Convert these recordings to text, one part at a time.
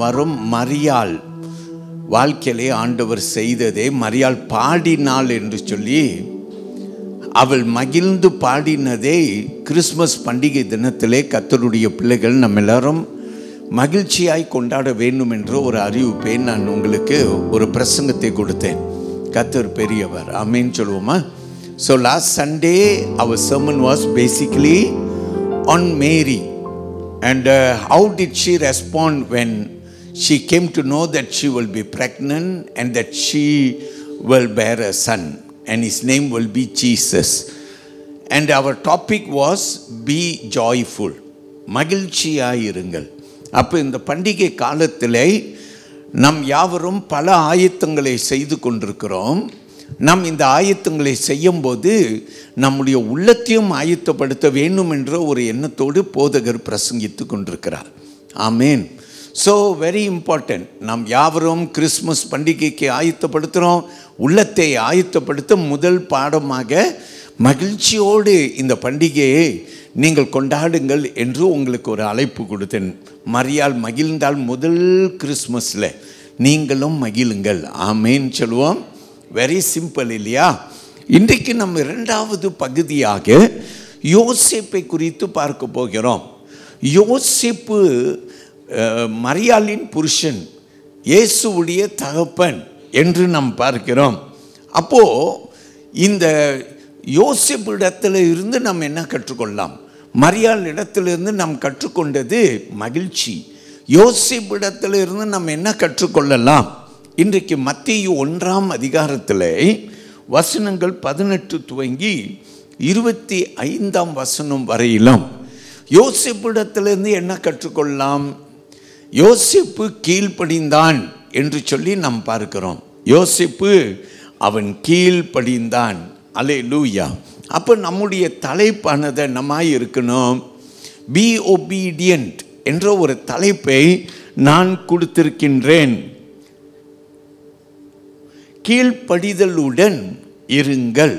வரும் மரியாள் வாழ்க்கையிலே ஆண்டவர் செய்ததே, மரியாள் பாடினாள் என்று சொல்லி அவள் மகிழ்ந்து பாடினதே கிறிஸ்மஸ் பண்டிகை தினத்திலே கர்த்தருடைய பிள்ளைகள் நம்ம எல்லாரும் மகிழ்ச்சியாய் கொண்டாட வேண்டும் என்ற ஒரு அறிவிப்பை நான் உங்களுக்கு ஒரு பிரசங்கத்தை கொடுத்தேன். கர்த்தர் பெரியவர், ஆமென் சொல்லுவோமா? So last Sunday our sermon was basically on Mary and how did she respond when she came to know that she will be pregnant and that she will bear a son and his name will be Jesus. And our topic was be joyful, மகிழ்ச்சியாயிருங்கள். அப்போ இந்த பண்டிகை காலத்திலே நம் யாவரும் பல ஆயத்தங்களை செய்து கொண்டிருக்கிறோம். நாம் இந்த ஆயத்தங்களை செய்யும்போது நம்முடைய உள்ளத்தையும் ஆயத்தப்படுத்த வேண்டும் என்ற ஒரு எண்ணத்தோடு போதகர் பிரசங்கித்து கொண்டிருக்கிறார். ஆமேன். So very important. நாம் யாவரும் கிறிஸ்மஸ் பண்டிகைக்கு ஆயத்தப்படுத்துகிறோம். உள்ளத்தை ஆயத்தப்படுத்த முதல் பாடமாக மகிழ்ச்சியோடு இந்த பண்டிகையை நீங்கள் கொண்டாடுங்கள் என்று உங்களுக்கு ஒரு அழைப்பு கொடுத்தேன். மரியாள் மகிழ்ந்தால் முதல் கிறிஸ்மஸில் நீங்களும் மகிழுங்கள். ஆமேன் சொல்லுவோம். வெரி சிம்பிள் இல்லையா? இன்றைக்கு நம்ம இரண்டாவது பகுதியாக யோசேப்பை குறித்து பார்க்க போகிறோம். யோசேப்பு மரியாளின் புருஷன், இயேசுவுடைய தகப்பன் என்று நாம் பார்க்கிறோம். அப்போது இந்த யோசேப்பு இடத்துல இருந்து நாம் என்ன கற்றுக்கொள்ளலாம்? மரியாள் இடத்திலிருந்து நாம் கற்றுக்கொண்டது மகிழ்ச்சி. யோசேப்பு இடத்துல இருந்து நம்ம என்ன கற்றுக்கொள்ளலாம்? இன்றைக்கு மத்தேயு 1ஆம் அதிகாரத்தில் வசனங்கள் 18 துவங்கி 25ஆம் வசனம் வரையிலும் யோசேப்பிடத்திலிருந்து என்ன கற்றுக்கொள்ளலாம்? யோசேப்பு கீழ்ப்படிந்தான் என்று சொல்லி நாம் பார்க்கிறோம். யோசேப்பு அவன் கீழ்ப்படிந்தான். அல்லேலூயா. அப்போ நம்முடைய தலைப்பானதை நம்மாய் இருக்கணும். பி ஒபீடியன்ட் என்ற ஒரு தலைப்பை நான் கொடுத்திருக்கின்றேன். கீழ்ப்படிதலுடன் இருங்கள்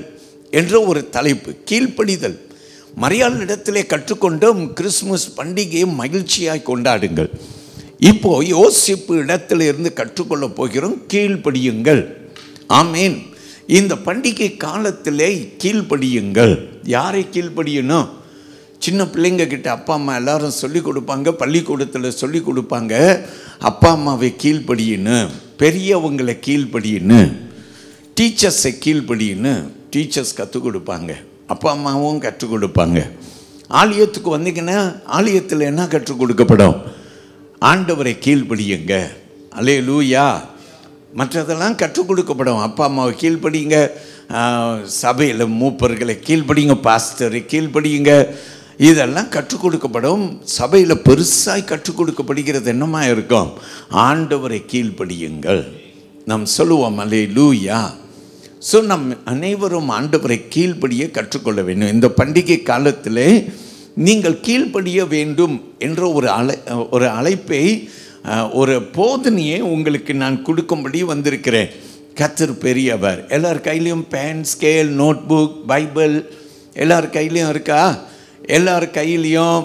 என்ற ஒரு தலைப்பு. கீழ்ப்படிதல். மரியாள் இடத்திலே கற்றுக்கொண்டோம் கிறிஸ்மஸ் பண்டிகையை மகிழ்ச்சியாய் கொண்டாடுங்கள். இப்போ யோசிப்பு இடத்துல இருந்து கற்றுக்கொள்ள போகிறோம் கீழ்ப்படியுங்கள். ஆமேன். இந்த பண்டிகை காலத்திலே கீழ்ப்படியுங்கள். யாரை கீழ்ப்படியணும்? சின்ன பிள்ளைங்க கிட்ட அப்பா அம்மா எல்லாரும் சொல்லிக் கொடுப்பாங்க, பள்ளிக்கூடத்தில் சொல்லிக் கொடுப்பாங்க, அப்பா அம்மாவை கீழ்ப்படியின்னு, பெரியவங்களை கீழ்ப்படியின்னு, டீச்சர்ஸை கீழ்ப்படியின்னு டீச்சர்ஸ் கற்றுக் கொடுப்பாங்க, அப்பா அம்மாவும் கற்றுக் கொடுப்பாங்க. ஆலயத்துக்கு வந்தீங்கன்னா ஆலயத்தில் என்ன கற்றுக் கொடுக்கப்படும்? ஆண்டவரை கீழ்ப்படியுங்க. அல்லேலூயா. மற்றதெல்லாம் கற்றுக் கொடுக்கப்படும். அப்பா அம்மாவை கீழ்ப்படியுங்க, சபையில் மூப்பர்களை கீழ்ப்படியுங்க, பாஸ்டரை கீழ்ப்படியுங்க, இதெல்லாம் கற்றுக் கொடுக்கப்படும். சபையில் பெருசாக கற்றுக் கொடுக்கப்படுகிறது என்னமா இருக்கும்? ஆண்டவரை கீழ்ப்படியுங்கள். நாம் சொல்லுவோம் அல்லேலூயா. ஸோ நம் அனைவரும் ஆண்டவரை கீழ்ப்படிய கற்றுக்கொள்ள வேண்டும். இந்த பண்டிகை காலத்தில் நீங்கள் கீழ்ப்படிய வேண்டும் என்ற ஒரு அழைப்பை, ஒரு போதனையை உங்களுக்கு நான் கொடுக்கும்படி வந்திருக்கிறேன். கர்த்தர் பெரியவர். எல்லார் கையிலையும் pen, scale, note book, Bible எல்லார் கையிலையும் இருக்கா? எல்லார் கையிலையும்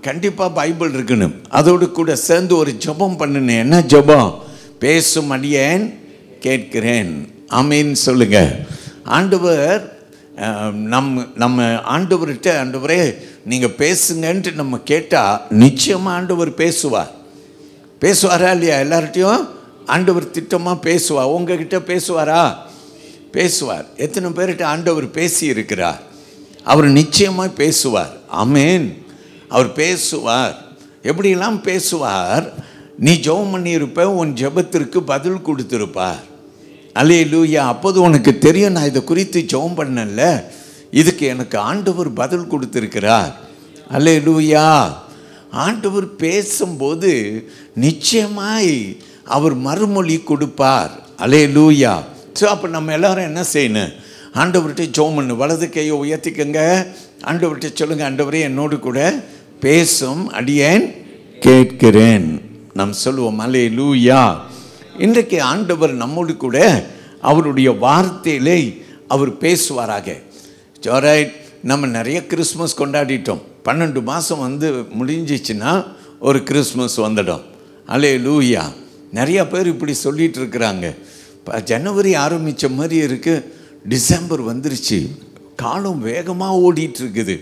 கண்டிப்பாக பைபிள் இருக்கணும். அதோடு கூட சேர்ந்து ஒரு ஜெபம் பண்ணுனேன். என்ன ஜெபம்? பேசும் அடியேன் கேட்கிறேன். ஆமீன் சொல்லுங்க. ஆண்டவர் நம்ம ஆண்டவர்கிட்ட, ஆண்டவரே நீங்கள் பேசுங்கன்ட்டு நம்ம கேட்டால் நிச்சயமாக ஆண்டவர் பேசுவார். பேசுவாரா இல்லையா? எல்லார்ட்டையும் ஆண்டவர் திட்டமாக பேசுவார். உங்ககிட்ட பேசுவாரா? பேசுவார். எத்தனை பேர்கிட்ட ஆண்டவர் பேசி இருக்கிறார்? அவர் நிச்சயமாக பேசுவார். ஆமேன். அவர் பேசுவார். எப்படிலாம் பேசுவார்? நீ ஜெபம் பண்ணியிருப்ப, உன் ஜெபத்திற்கு பதில் கொடுத்துருப்பார். அல்லேலூயா. அப்போது உனக்கு தெரியும், நான் இதை குறித்து ஜெபம் பண்ணல, இதுக்கு எனக்கு ஆண்டவர் பதில் கொடுத்துருக்கிறார். அல்லேலூயா. ஆண்டவர் பேசும்போது நிச்சயமாய் அவர் மறுமொழி கொடுப்பார். அல்லேலூயா. ஸோ அப்போ நம்ம எல்லாரும் என்ன செய்யணும்? ஆண்டவர்கிட்ட ஜெபம் பண்ணு. வலது கையை உயர்த்திக்கங்க. ஆண்டவர்கிட்ட சொல்லுங்க, ஆண்டவரே என்னோடு கூட பேசும் அடியேன் கேட்கிறேன். நாம் சொல்லுவோம் அல்லேலூயா. இன்றைக்கு ஆண்டவர் நம்மோடு கூட அவருடைய வார்த்தையிலே அவர் பேசுவாராக. ஜோரைட். நம்ம நிறைய கிறிஸ்மஸ் கொண்டாடிட்டோம். 12 மாதம் முடிஞ்சிச்சுன்னா ஒரு கிறிஸ்மஸ் வந்துடும். அல்லேலூயா. நிறையா பேர் இப்படி சொல்லிட்டு இருக்கிறாங்க, ஜனவரி ஆரம்பித்த மாதிரி இருக்குது, டிசம்பர் வந்துருச்சு, காலம் வேகமாக ஓடிட்டு இருக்குது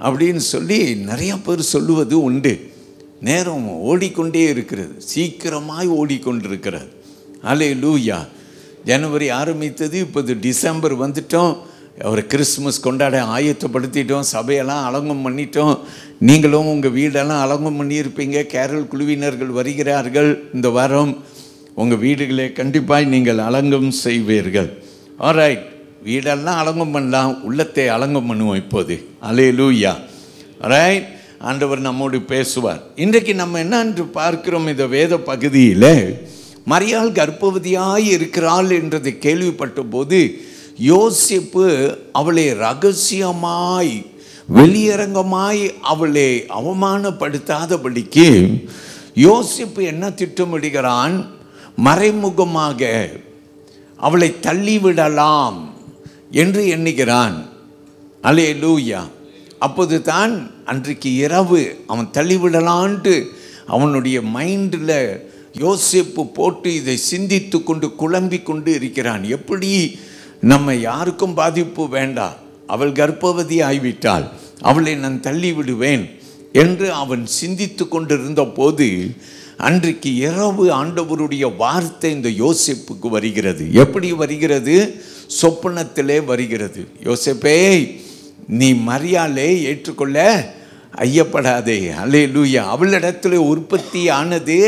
அப்படின்னு சொல்லி நிறையா பேர் சொல்லுவது உண்டு. நேரம் ஓடிக்கொண்டே இருக்கிறது, சீக்கிரமாய் ஓடிக்கொண்டிருக்கிறது. அல்லேலூயா. ஜனவரி ஆரம்பித்தது, இப்போது டிசம்பர் வந்துட்டோம், ஒரு கிறிஸ்மஸ் கொண்டாட ஆயத்தப்படுத்திட்டோம், சபையெல்லாம் அலங்கம் பண்ணிட்டோம். நீங்களும் உங்கள் வீடெல்லாம் அலங்கம் பண்ணியிருப்பீங்க. கேரள் குழுவினர்கள் வருகிறார்கள் இந்த வாரம். உங்கள் வீடுகளை கண்டிப்பாக நீங்கள் அலங்கம் செய்வீர்கள். ஆல்ரைட், வீடெல்லாம் அலங்கம் பண்ணலாம், உள்ளத்தை அலங்கம் பண்ணுவோம் இப்போது. அல்லேலூயா. ரைட், ஆண்டவர் நம்மோடு பேசுவார். இன்றைக்கு நம்ம என்னென்று பார்க்கிறோம், இந்த வேத பகுதியில் மரியாள் கர்ப்பவதியாய் இருக்கிறாள் என்றதை கேள்விப்பட்ட போது யோசேப்பு அவளை ரகசியமாய் வெளியரங்கமாய் அவளை அவமானப்படுத்தாதபடிக்கு யோசேப்பு என்ன திட்டமிடுகிறான், மறைமுகமாக அவளை தள்ளிவிடலாம் என்று எண்ணுகிறான். அல்லேலூயா. அப்போது தான் அன்றைக்கு இரவு அவன் தள்ளிவிடலான்ட்டு அவனுடைய மைண்டில் யோசேப்பு போட்டு இதை சிந்தித்து கொண்டு குழம்பி கொண்டு இருக்கிறான். எப்படி நம்ம யாருக்கும் பாதிப்பு வேண்டாம், அவள் கர்ப்பவதி ஆகிவிட்டாள், அவளை நான் தள்ளி விடுவேன் என்று அவன் சிந்தித்து கொண்டிருந்த போது அன்றைக்கு இரவு ஆண்டவருடைய வார்த்தை இந்த யோசேப்புக்கு வருகிறது. எப்படி வருகிறது? சொப்பனத்திலே வருகிறது. யோசேப்பே, நீ மரியாளை ஏற்றுக்கொள்ள ஐயப்படாதே. அல்லேலூயா. அவளிடத்தில் உற்பத்தி ஆனது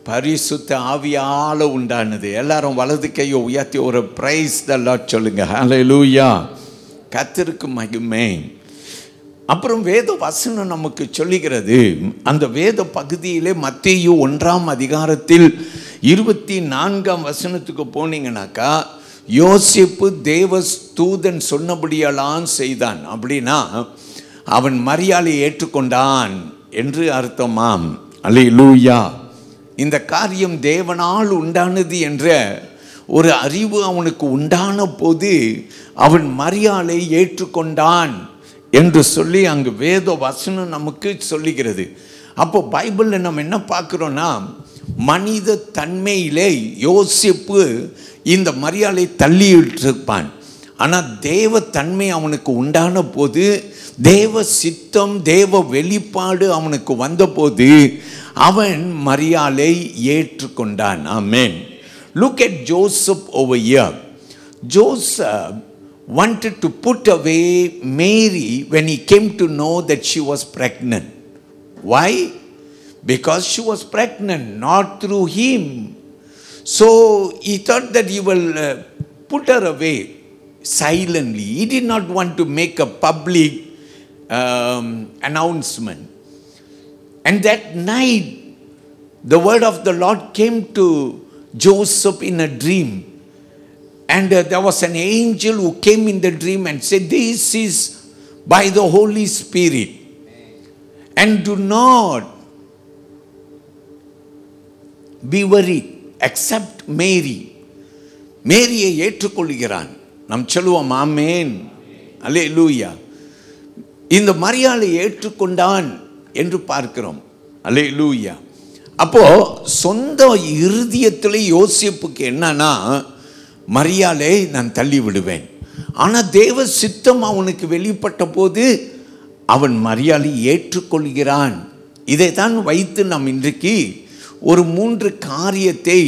பரிசுத்த ஆவியால் உண்டானது. எல்லாரும் வலது கையை உயர்த்தி ஒரு பிரைஸ் தி லார்ட் சொல்லுங்க. அல்லேலூயா. கர்த்தருக்கு மகிமை. அப்புறம் வேத வசனம் நமக்கு சொல்லுகிறது, அந்த வேத பகுதியிலே மத்தேயு 1ஆம் அதிகாரத்தில் 24ஆம் வசனத்துக்கு போனீங்கன்னாக்கா, யோசேப்பு தேவ தூதன் சொன்னபடியெல்லாம் செய்தான். அப்படின்னா அவன் மரியாளை ஏற்றுக்கொண்டான் என்று அர்த்தமாம். அல்லேலூயா. இந்த காரியம் தேவனால் உண்டானது என்ற ஒரு அறிவு அவனுக்கு உண்டான போது அவன் மரியாளை ஏற்றுக்கொண்டான் என்று சொல்லி அங்கு வேத வசனம் நமக்கு சொல்லுகிறது. அப்போ பைபிளில் நம்ம என்ன பார்க்குறோன்னா, மனித தன்மையிலே யோசேப்பு இந்த மரியாளை தள்ளிவிட்டிருப்பான். ஆனால் தேவ தன்மை அவனுக்கு உண்டான போது, தேவ சித்தம் தேவ வெளிப்பாடு அவனுக்கு வந்தபோது அவன் மரியாளை ஏற்றுக்கொண்டான். ஆமென். Look at Joseph over here. Joseph wanted to put away Mary when he came to know that she was pregnant. Why? Because she was pregnant, not through him. So he thought that he will put her away silently. He did not want to make a public announcement. And that night, the word of the Lord came to Joseph in a dream. And there was an angel who came in the dream and said, this is by the Holy Spirit. And do not be worried, accept Mary. மேரியை ஏற்றுக்கொள்கிறான். நாம் சொல்லுவோம் ஆமென். அல்லேலூயா. இந்த மரியாளை ஏற்றுக்கொண்டான் என்று பார்க்கிறோம். அல்லேலூயா. அப்போ சொந்த இருதயத்தில் யோசேப்புக்கு என்னன்னா, மரியாளை நான் தள்ளி விடுவேன். ஆனால் தேவ சித்தம் அவனுக்கு வெளிப்பட்ட போது அவன் மரியாளை ஏற்றுக்கொள்கிறான். இதை தான் வைத்து நாம் இன்றைக்கு ஒரு 3 காரியத்தை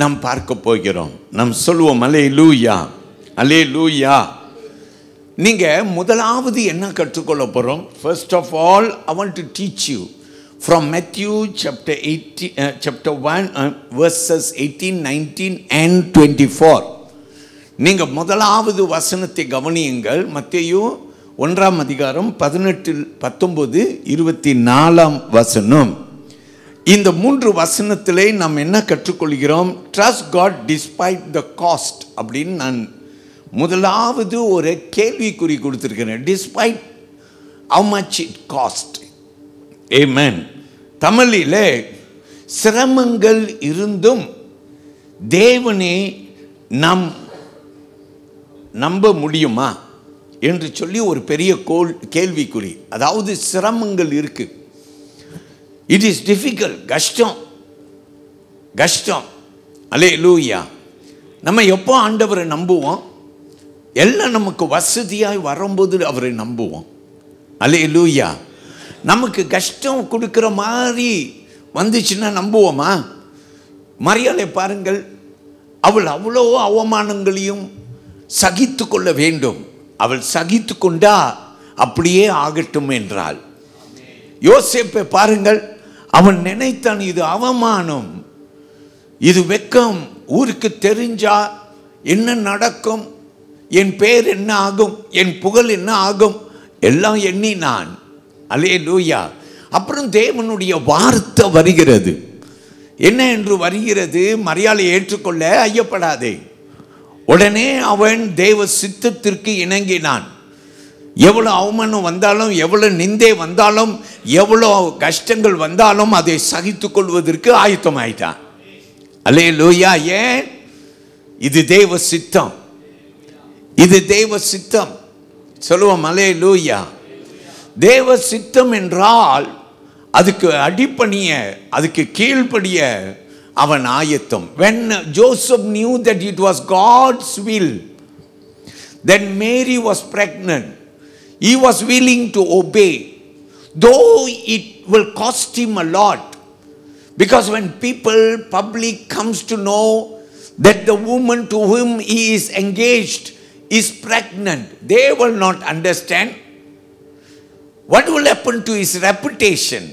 நாம் பார்க்க போகிறோம். நாம் சொல்லுவோம் அல்லேலூயா. அல்லேலூயா. நீங்கள் முதலாவது என்ன கற்றுக்கொள்ள போகிறோம்? First of all, I want to teach you from Matthew chapter 1 verses 18, 19 and 24. நீங்கள் முதலாவது வசனத்தை கவனியுங்கள். மத்தேயு 1ஆம் அதிகாரம் 18, 19, 24ஆம் வசனம். இந்த 3 வசனத்திலே நாம் என்ன கற்றுக்கொள்கிறோம்? Trust God despite the cost அப்படின்னு நான் முதலாவது ஒரு கேள்விக்குறி கொடுத்திருக்கிறேன். Despite how much it cost. Amen. தமிழிலே சிரமங்கள் இருந்தும் தேவனை நாம் நம்ப முடியுமா என்று சொல்லி ஒரு பெரிய கேள்விக்குறி. அதாவது சிரமங்கள் இருக்கு. இட் இஸ் டிஃபிகல்ட், கஷ்டம். கஷ்டம். அல்லேலூயா. நம்ம எப்போ ஆண்டவரை நம்புவோம்? எல்லாம் நமக்கு வசதியாய் வரும்போது அவரை நம்புவோம். அல்லேலூயா. நமக்கு கஷ்டம் கொடுக்குற மாதிரி வந்துச்சுன்னா நம்புவோமா? மரியாதை பாருங்கள், அவள் அவ்வளோ அவமானங்களையும் சகித்து கொள்ள வேண்டும். அவள் சகித்து கொண்டா அப்படியே ஆகட்டும் என்றாள். யோசேப்பை பாருங்கள், அவன் நினைத்தான் இது அவமானம், இது வெக்கம், ஊருக்கு தெரிஞ்சா என்ன நடக்கும், என் பேர் என்ன ஆகும், என் புகழ் என்ன ஆகும், எல்லாம் எண்ணினான். அல்லேலூயா. அப்புறம் தேவனுடைய வார்த்தை வருகிறது. என்ன என்று வருகிறது? மரியாதை ஏற்றுக்கொள்ள ஐயப்படாதே. உடனே அவன் தேவ சித்தத்திற்கு இணங்கினான். எவ்வளோ அவமானம் வந்தாலும், எவ்வளோ நிந்தை வந்தாலும், எவ்வளோ கஷ்டங்கள் வந்தாலும் அதை சகித்து கொள்வதற்கு ஆயத்தமாயிட்டான். அல்லேலூயா. ஏன்? இது தேவ சித்தம், இது தேவ சித்தம். சொல்லுவோம் அல்லேலூயா. தேவ சித்தம் என்றால் அதுக்கு அடிப்பணிய, அதுக்கு கீழ்ப்படிய அவன் ஆயத்தம். When Joseph knew that it was God's will, then Mary was pregnant. He was willing to obey, though it will cost him a lot. Because when public comes to know that the woman to whom he is engaged is pregnant, they will not understand. What will happen to his reputation?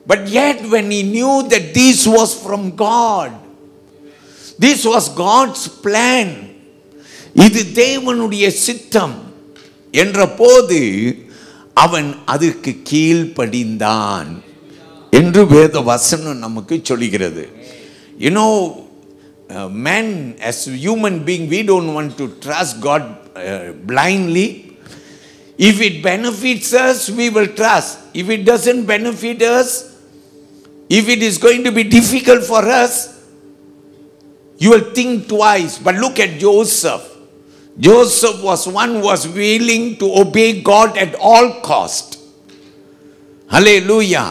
But yet when he knew that this was from God, this was God's plan, இது தேவனுடைய சித்தம் என்ற போது அவன் அதற்கு கீழ்ப்படிந்தான் என்று வேத வசனம் நமக்கு சொல்கிறது. You know, man as a human being, we don't want to trust God blindly. If it benefits us, we will trust. If it doesn't benefit us, if it is going to be difficult for us, you will think twice. But look at Joseph. Joseph was one who was willing to obey God at all cost. Hallelujah.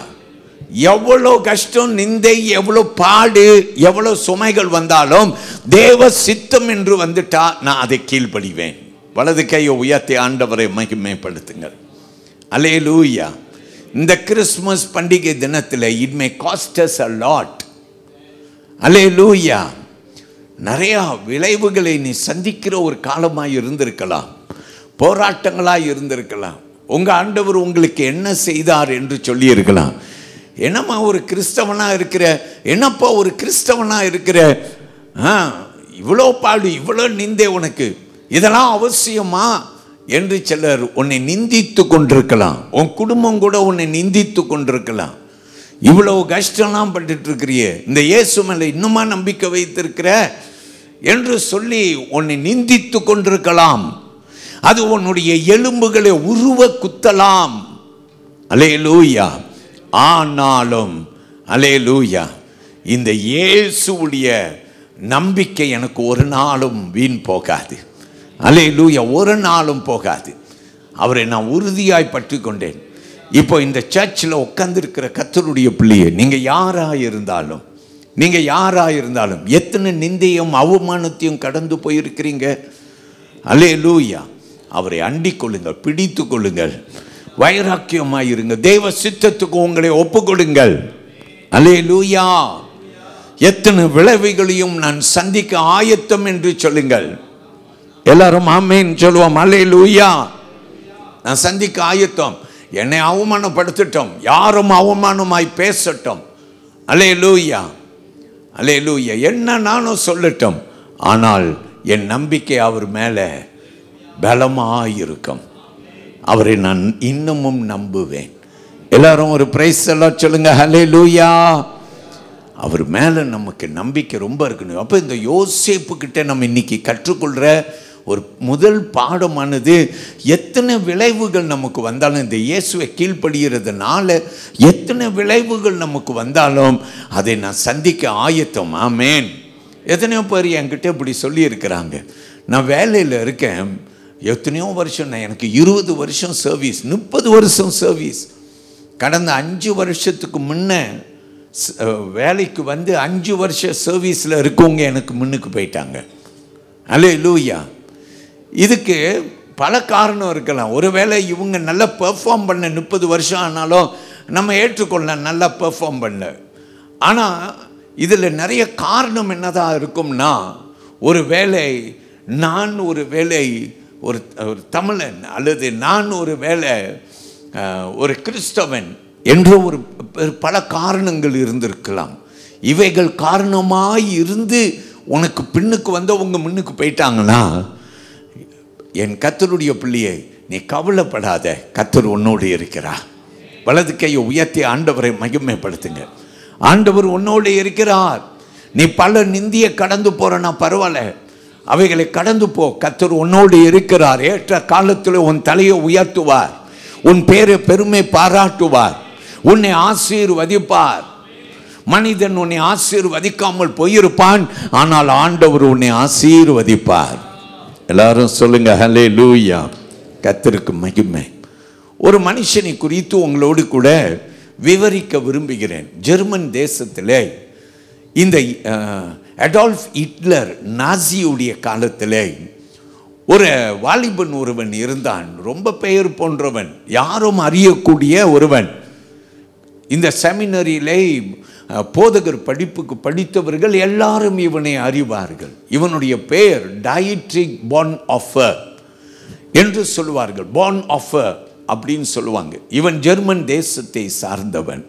எவ்வளோ கஷ்டம், நிந்தை, எவ்வளோ பாடு, எவ்வளோ சுமைகள் வந்தாலும் தேவ சித்தம் என்று வந்துட்டா நான் அதை கீழ்ப்படிவேன். வலது கையை உயர்த்தி ஆண்டவரை மகிமைப்படுத்துங்கள். அல்லேலூயா. இந்த கிறிஸ்மஸ் பண்டிகை தினத்தில் it may cost us a lot. அல்லேலூயா. நிறையா விளைவுகளை நீ சந்திக்கிற ஒரு காலமாக இருந்திருக்கலாம், போராட்டங்களாக இருந்திருக்கலாம். உங்கள் ஆண்டவர் உங்களுக்கு என்ன செய்தார் என்று சொல்லியிருக்கலாம். என்னம்மா ஒரு கிறிஸ்தவனாக இருக்கிற, என்னப்பா ஒரு கிறிஸ்தவனாக இருக்கிற, இவ்வளோ பாடு, இவ்வளோ நிந்தை உனக்கு, இதெல்லாம் அவசியமா என்று சிலர் உன்னை நிந்தித்து கொண்டிருக்கலாம். உன் குடும்பம் கூட உன்னை நிந்தித்து கொண்டிருக்கலாம். இவ்வளவு கஷ்டம்லாம் பட்டுட்டு இருக்கிறிய, இந்த இயேசு மேலே இன்னுமா நம்பிக்கை வைத்திருக்கிற என்று சொல்லி உன்னை நிந்தித்து கொண்டிருக்கலாம். அது உன்னுடைய எலும்புகளை உருவ குத்தலாம். அல்லேலூயா. ஆனாலும் அல்லேலூயா, இந்த இயேசுவுடைய நம்பிக்கை எனக்கு ஒரு நாளும் வீண் போகாது. அல்லேலூயா. ஒரு நாளும் போகாது. அவரை நான் உறுதியாய் பற்றி கொண்டேன். இப்போ இந்த சர்ச்சில் உட்கார்ந்திருக்கிற கர்த்தருடைய பிள்ளையே, நீங்கள் யாராக இருந்தாலும், நீங்கள் யாராக இருந்தாலும், எத்தனை நிந்தையும் அவமானத்தையும் கடந்து போயிருக்கிறீங்க, அல்லேலூயா, அவரை அண்டிக் கொள்ளுங்கள், பிடித்து கொள்ளுங்கள், வைராக்கியமாக இருங்க, தேவ சித்தத்துக்கு உங்களை ஒப்புக்கொடுங்கள். அல்லேலூயா. எத்தனை விளைவுகளையும் நான் சந்திக்க ஆயத்தம் என்று சொல்லுங்கள். எல்லாரும் ஆமென் சொல்லுவோம். அல்லேலூயா. நான் சந்திக்க ஆயத்தம். என்னை அவமானப்படுத்தட்டும், யாரும் அவமானமாய் பேசட்டும், அல்லேலூயா, அல்லேலூயா, என்ன நானும் சொல்லட்டும், ஆனால் என் நம்பிக்கை அவர் மேலே பலமாயிருக்கும். அவரை நான் இன்னமும் நம்புவேன். எல்லாரும் ஒரு பிரைஸ் எல்லாம் சொல்லுங்க. அல்லேலூயா. அவர் மேலே நமக்கு நம்பிக்கை ரொம்ப இருக்கணும். அப்போ இந்த யோசேப்பு கிட்ட நம்ம இன்னைக்கு கற்றுக்கொள்கிற ஒரு முதல் பாடமானது, எத்தனை விளைவுகள் நமக்கு வந்தாலும், இந்த இயேசுவை கீழ்ப்படுகிறதுனால எத்தனை விளைவுகள் நமக்கு வந்தாலும் அதை நான் சந்திக்க ஆயத்தம். ஆமேன். எத்தனையோ பேர் என்கிட்ட இப்படி சொல்லியிருக்கிறாங்க. நான் வேலையில் இருக்கேன், எத்தனையோ வருஷம், நான் எனக்கு 20 வருஷம் சர்வீஸ், 30 வருஷம் சர்வீஸ். கடந்த 5 வருஷத்துக்கு முன்ன வேலைக்கு வந்து 5 வருஷ சர்வீஸில் இருக்கவங்க எனக்கு முன்னுக்கு போயிட்டாங்க. அல்லேலூயா. இதுக்கு பல காரணம் இருக்கலாம். ஒருவேளை இவங்க நல்லா பெர்ஃபார்ம் பண்ண 30 வருஷம் ஆனாலும் நம்ம ஏற்றுக்கொள்ளலாம், நல்லா பெர்ஃபார்ம் பண்ண. ஆனால் இதில் நிறைய காரணம் என்னதான் இருக்கும்னா, ஒரு வேளை நான் ஒரு வேளை ஒரு தமிழன் அல்லது நான் ஒரு வேளை ஒரு கிறிஸ்தவன் என்ற ஒரு பல காரணங்கள் இருந்திருக்கலாம். இவைகள் காரணமாய் இருந்து உனக்கு பின்னுக்கு வந்தவங்க முன்னுக்கு போயிட்டாங்கன்னா, என் கர்த்தருடைய பிள்ளையை நீ கவலைப்படாத, கர்த்தர் உன்னோடு இருக்கிறார். வலது கையை உயர்த்தி ஆண்டவரை மகிமைப்படுத்துங்க. ஆண்டவர் உன்னோடு இருக்கிறார். நீ பல நிந்தியை கடந்து போறனா பரவாயில்ல, அவைகளை கடந்து போ. கர்த்தர் உன்னோடு இருக்கிறார். ஏற்ற காலத்தில் உன் தலையை உயர்த்துவார், உன் பேரை பெருமை பாராட்டுவார், உன்னை ஆசீர்வதிப்பார். மனிதன் உன்னை ஆசீர்வதிக்காமல் போயிருப்பான், ஆனால் ஆண்டவர் உன்னை ஆசீர்வதிப்பார். எல்லாரும் சொல்லுங்க ஹல்லேலூயா. கர்த்தருக்கு மகிமை. ஒரு மனுஷனை குறித்து உங்களோடு கூட விவரிக்க விரும்புகிறேன். ஜெர்மன் தேசத்தில் இந்த அடால்ஃப் ஹிட்லர் நாசியுடைய காலத்தில் ஒரு வாலிபன் ஒருவன் இருந்தான். ரொம்ப பெயர் போன்றவன், யாரும் அறியக்கூடிய ஒருவன். இந்த செமினரியிலே போதகர் படிப்புக்கு படித்தவர்கள் எல்லாரும் இவனை அறிவார்கள். இவனுடைய பெயர் டயட்ரிக் பான்ஹோஃபர் என்று சொல்லுவார்கள். பான்ஹோஃபர் அப்படின்னு சொல்லுவாங்க. இவன் ஜெர்மன் தேசத்தை சார்ந்தவன்.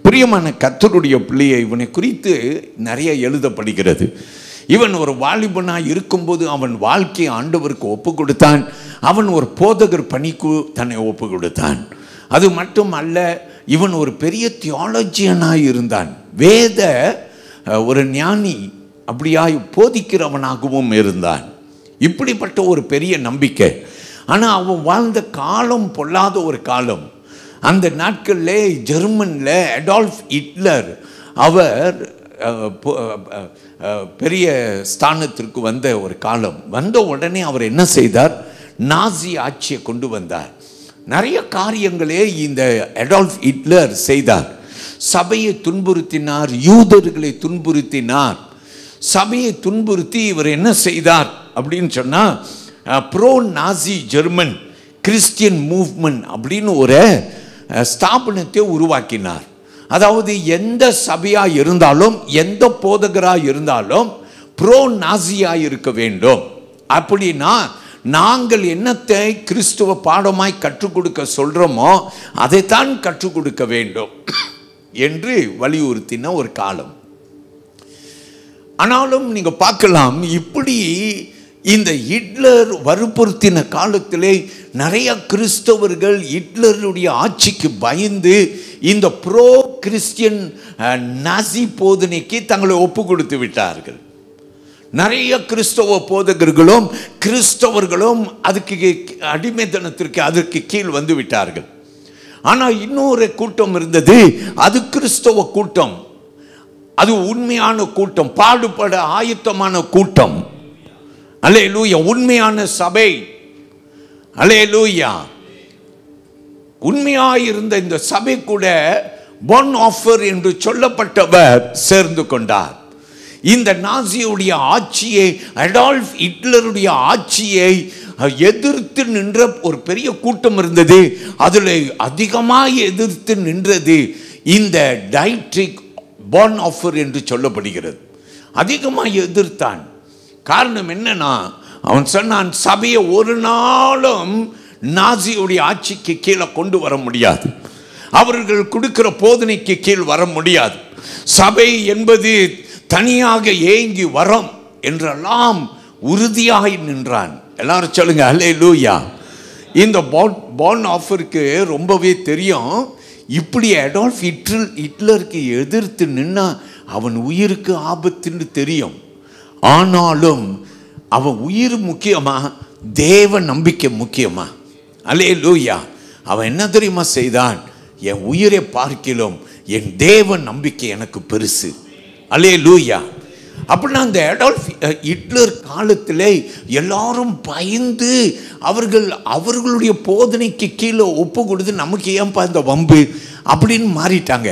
பிரியமான கர்த்தருடைய பிள்ளையை இவனை குறித்து நிறைய எழுதப்படுகிறது. இவன் ஒரு வாலிபனாக இருக்கும்போது அவன் வாழ்க்கையை ஆண்டவருக்கு ஒப்பு கொடுத்தான். அவன் ஒரு போதகர் பணிக்கு தன்னை ஒப்பு கொடுத்தான். அது மட்டும் அல்ல, இவன் ஒரு பெரிய தியாலஜியனாக இருந்தான். வேத ஒரு ஞானி அப்படியாய் போதிக்கிறவனாகவும் இருந்தான். இப்படிப்பட்ட ஒரு பெரிய நம்பிக்கை. ஆனால் அவன் வாழ்ந்த காலம் பொல்லாத ஒரு காலம். அந்த நாட்களில் ஜெர்மனில் அடால்ஃப் ஹிட்லர் அவர் பெரிய ஸ்தானத்திற்கு வந்த ஒரு காலம். வந்த உடனே அவர் என்ன செய்தார்? நாசி ஆட்சியை கொண்டு வந்தார். நிறைய காரியங்களே இந்த அடால்ஃப் ஹிட்லர் செய்தார். சபையை துன்புறுத்தினார், யூதர்களை துன்புறுத்தினார். சபையை துன்புறுத்தி இவர் என்ன செய்தார் அப்படின்னு சொன்னால், ப்ரோ நாசி ஜெர்மன் கிறிஸ்டியன் மூவ்மெண்ட் அப்படின்னு ஒரு ஸ்தாபனத்தை உருவாக்கினார். அதாவது எந்த சபையாக இருந்தாலும், எந்த போதகராக இருந்தாலும் ப்ரோ நாசியாக இருக்க வேண்டும். அப்படின்னா நாங்கள் என்னத்தை கிறிஸ்துவ பாடமாய் கற்றுக் கொடுக்க சொல்கிறோமோ அதைத்தான் கற்றுக் கொடுக்க வேண்டும் என்று வலியுறுத்தின ஒரு காலம். ஆனாலும் நீங்கள் பார்க்கலாம், இப்படி இந்த ஹிட்லர் வற்புறுத்தின காலத்திலே நிறைய கிறிஸ்தவர்கள் ஹிட்லருடைய ஆட்சிக்கு பயந்து இந்த ப்ரோ கிறிஸ்டியன் நாசி போதனைக்கு தங்களை ஒப்பு கொடுத்து விட்டார்கள். நிறைய கிறிஸ்தவ போதகர்களும் கிறிஸ்தவர்களும் அதுக்கு அடிமைத்தனத்திற்கு அதற்கு கீழ் வந்து விட்டார்கள். ஆனால் இன்னொரு கூட்டம் இருந்தது, அது கிறிஸ்தவ கூட்டம். அது உண்மையான கூட்டம், பாடுபட ஆயத்தமான கூட்டம். அல்லேலூயா. உண்மையான சபை. அல்லேலூயா. உண்மையாயிருந்த இந்த சபை கூட பான்ஹோஃபர் என்று சொல்லப்பட்டவர் சேர்ந்து கொண்டார். இந்த நாசியுடைய ஆட்சியை, அடால்ஃப் ஹிட்லருடைய ஆட்சியை எதிர்த்து நின்ற ஒரு பெரிய கூட்டம் இருந்தது. அதில் அதிகமாக எதிர்த்து நின்றது இந்த டயட்ரிக் பான்ஹோஃபர் என்று சொல்லப்படுகிறது. அதிகமாக எதிர்த்தான். காரணம் என்னன்னா, அவன் சொன்னான், சபையை ஒரு நாளும் நாசியுடைய ஆட்சிக்கு கீழே கொண்டு வர முடியாது, அவர்கள் கொடுக்கிற போதனைக்கு கீழ் வர முடியாது. சபை என்பது தனியாக ஏங்கி வரும் என்றெல்லாம் உறுதியாய் நின்றான். எல்லாரும் சொல்லுங்க அல்லேலூயா. இந்த பான்ஹோஃபருக்கு ரொம்பவே தெரியும், இப்படி அடால்ஃப் ஹிட்லருக்கு எதிர்த்து நின்னா அவன் உயிருக்கு ஆபத்துன்னு தெரியும். ஆனாலும் அவன் உயிர் முக்கியமா, தேவ நம்பிக்கை முக்கியமா? அல்லேலூயா. அவன் என்ன தெரியுமா செய்தான்? என் உயிரை பார்க்கிலும் என் தேவ நம்பிக்கை எனக்கு பெருசு. அல்லேலூயா. அப்படின்னா அந்த அடால்ஃப் ஹிட்லர் காலத்தில் எல்லாரும் பயந்து அவர்களுடைய போதனைக்கு கீழே ஒப்பு கொடுத்து, நமக்கு ஏன்பா இந்த வம்பு, அப்படின்னு மாறிட்டாங்க.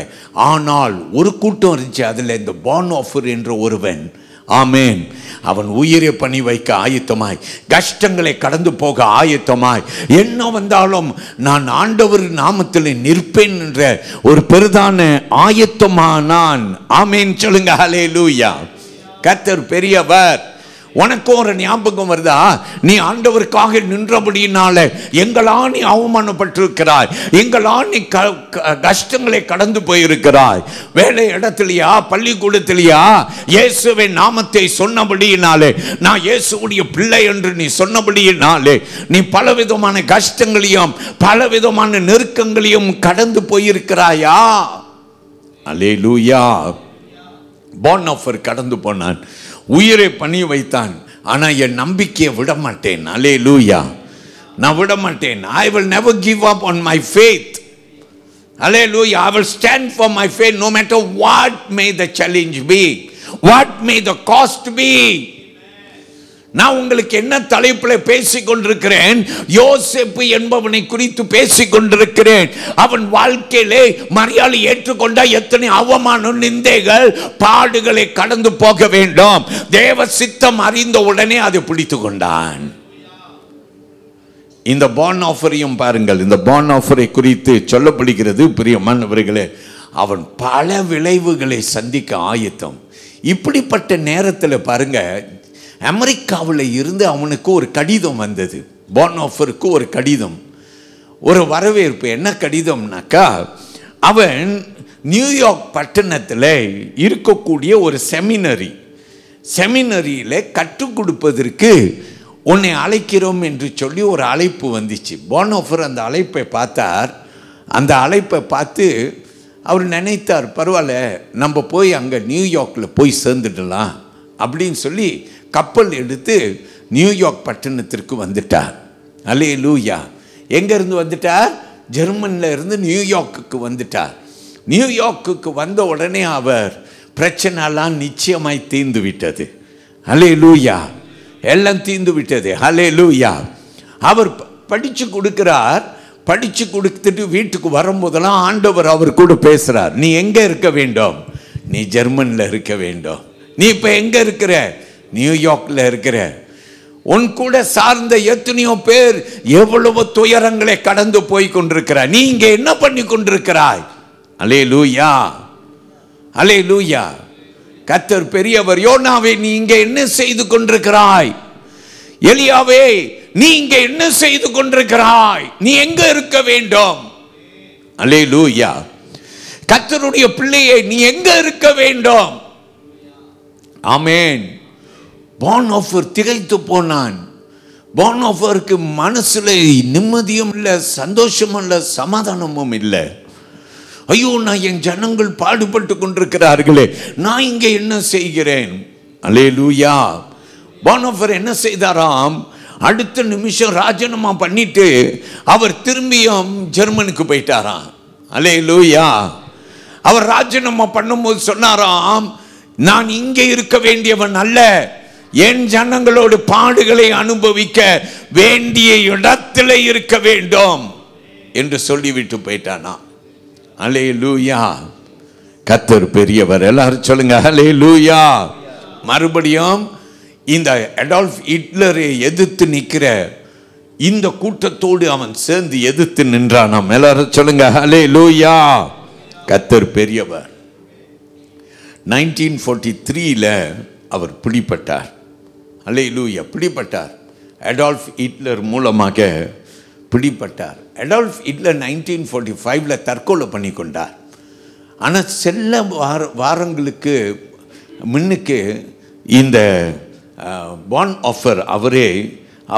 ஆனால் ஒரு கூட்டம் இருந்துச்சு, அதில் இந்த பானோஃபர் என்ற ஒருவன், ஆமேன், அவன் உயிரை பணி வைக்க ஆயத்தமாய், கஷ்டங்களை கடந்து போக ஆயத்தமாய், என்ன வந்தாலும் நான் ஆண்டவர் நாமத்தில் நிற்பேன் என்ற ஒரு பெரிதான ஆயத்தமானான். ஆமேன் சொல்லுங்க, ஹல்லேலூயா. கர்த்தர் பெரியவர். உனக்கும் ஒரு ஞாபகம் வருதா? நீ ஆண்டவருக்காக நின்றபடியினால எங்களா நீ அவமானப்பட்டிருக்கிறாய், எங்களா நீ கஷ்டங்களை கடந்து போயிருக்கிறாய். வேலை இடத்துலையா, பள்ளிக்கூடத்திலையா இயேசுவின் நாமத்தை சொன்னபடியினாலே, நான் இயேசுவுடைய பிள்ளை என்று நீ சொன்னபடியினாலே நீ பலவிதமான கஷ்டங்களையும் பலவிதமான நெருக்கங்களையும் கடந்து போயிருக்கிறாயா? அல்லேலூயா. பானோஃபர் கடந்து போனான், உயிரை பணி வைத்தான். ஆனா என் நம்பிக்கையை விட மாட்டேன். அல்லேலூயா. நான் விட மாட்டேன். I will never give up on my faith. Hallelujah. I will stand for my faith no matter what may the challenge be, what may the cost be. நான் உங்களுக்கு என்ன தலைப்பில் பேசிக் கொண்டிருக்கிறேன்? யோசேப்பு என்பவனை குறித்து பேசிக் கொண்டிருக்கிறேன். அவன் வாழ்க்கையிலே மரியாதை ஏற்றுக்கொண்ட எத்தனை அவமானம், நிந்தைகள், பாடுகளை கடந்து போக வேண்டும். தேவ சித்தம் அறிந்த உடனே அதை பிடித்து கொண்டான். இந்த பானோஃபரையும் பாருங்கள். இந்த பானோஃபரை குறித்து சொல்லப்படுகிறது, பிரியமானவர்களே, அவன் பல விளைவுகளை சந்திக்க ஆயத்தம். இப்படிப்பட்ட நேரத்தில் பாருங்க, அமெரிக்காவில் இருந்து அவனுக்கு ஒரு கடிதம் வந்தது. பானோஃபருக்கு ஒரு கடிதம், ஒரு வரவேற்பு. என்ன கடிதம்னாக்கா, அவன் நியூயார்க் பட்டணத்தில் இருக்கக்கூடிய ஒரு செமினரியில் கற்றுக் கொடுப்பதற்கு உன்னை அழைக்கிறோம் என்று சொல்லி ஒரு அழைப்பு வந்துச்சு. பானோஃபர் அந்த அழைப்பை பார்த்தார். அந்த அழைப்பை பார்த்து அவர் நினைத்தார், பரவாயில்ல, நம்ம போய் அங்கே நியூயார்க்கில் போய் சேர்ந்துடலாம் அப்படின்னு சொல்லி கப்பல் எடுத்து நியூயார்க் பட்டணத்திற்கு வந்துட்டார். அல்லேலூயா. எங்கேருந்து வந்துட்டார்? ஜெர்மனில் இருந்து நியூயார்க்குக்கு வந்துட்டார். நியூயார்க்குக்கு வந்த உடனே அவர் பிரச்சனைலாம் நிச்சயமாய் தீர்ந்து விட்டது. அல்லேலூயா. எல்லாம் தீர்ந்து விட்டது. அல்லேலூயா. அவர் படித்து கொடுக்கிறார். படித்து கொடுத்துட்டு வீட்டுக்கு வரும்போதெல்லாம் ஆண்டவர் அவர் கூட பேசுகிறார். நீ எங்கே இருக்க வேண்டும்? நீ ஜெர்மனில் இருக்க வேண்டும். நீ இப்போ எங்கே இருக்கிற? நியூயார்க்கில் இருக்கிற. உன் கூட சார்ந்த எத்தனையோ பேர் எவ்வளவு துயரங்களை கடந்து போய் கொண்டிருக்கிறாய். நீ இங்கே என்ன பண்ணி கொண்டிருக்கிறாய்? அல்லேலூயா. அல்லேலூயா. கர்த்தர் பெரியவர். யோனாவே, நீ இங்கே என்ன செய்து கொண்டிருக்கிறாய்? எலியாவே, நீ இங்கே என்ன செய்து கொண்டிருக்கிறாய்? நீ எங்க இருக்க வேண்டும்? அல்லேலூயா. கர்த்தருடைய பிள்ளையே, நீ எங்க இருக்க வேண்டும்? ஆமென். பானோஃபர் திகைத்து போனான். பானோஃபருக்கு மனசுல நிம்மதியும் இல்லை, சந்தோஷமும் இல்லை, சமாதானமும் இல்லை. ஐயோ, நான் என் ஜனங்கள் பாடுபட்டு கொண்டிருக்கிறார்களே, நான் இங்கே என்ன செய்கிறேன்? அல்லேலூயா. பானோஃபர் என்ன செய்தாராம்? அடுத்த நிமிஷம் ராஜினாமா பண்ணிட்டு அவர் திரும்பியும் ஜெர்மனுக்கு போயிட்டாராம். அல்லேலூயா. அவர் ராஜினாமா பண்ணும்போது சொன்னாராம், நான் இங்கே இருக்க வேண்டியவன் அல்ல, என் ஜனங்களோடு பாடுகளை அனுபவிக்க வேண்டிய இடத்துல இருக்க வேண்டும் என்று சொல்லிவிட்டு போயிட்டானா. அல்லேலூயா. கர்த்தர் பெரியவர். எல்லாரும் சொல்லுங்க அல்லேலூயா. மறுபடியும் இந்த அடால்ஃப் ஹிட்லரை எதிர்த்து நிற்கிற இந்த கூட்டத்தோடு அவன் சேர்ந்து எதிர்த்து நின்றானாம். எல்லாரும் சொல்லுங்க அல்லேலூயா. கர்த்தர் பெரியவர். 1943 அவர் பிடிப்பட்டார். அல்லேலூயா. பிடிப்பட்டார். அடால்ஃப் ஹிட்லர் மூலமாக பிடிப்பட்டார். அடால்ஃப் ஹிட்லர் 1945 தற்கொலை பண்ணி கொண்டார். ஆனால் சில வாரங்களுக்கு முன்னுக்கு இந்த பானோஃபர்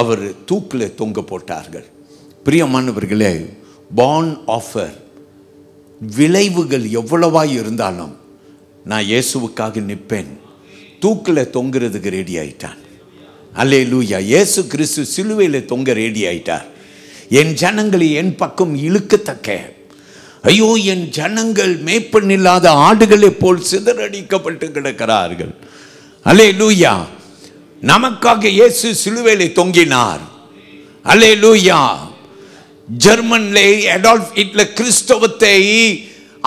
அவர் தூக்கில் தொங்க போட்டார்கள். பிரியமானவர்களே, பானோஃபர் விளைவுகள் எவ்வளவாய் இருந்தாலும் நான் இயேசுவுக்காக நிற்பேன், தூக்கில் தொங்குறதுக்கு ரெடி ஆயிட்டான். அல்லேலூயா. இயேசு கிறிஸ்து சிலுவையில் தொங்க ரெடி ஆயிட்டார். என் ஜனங்களை என் பக்கம் இழுக்கத்தக்க, ஐயோ என் ஜனங்கள் மேய்ப்பன் இல்லாத ஆடுகளை போல் சிதறடிக்கப்பட்டு கிடக்கிறார்கள். அல்லேலூயா. நமக்காக இயேசு சிலுவையில் தொங்கினார். அல்லேலூயா. ஜெர்மன்லே அடால்ஃப் ஹிட்லர் கிறிஸ்தவத்தை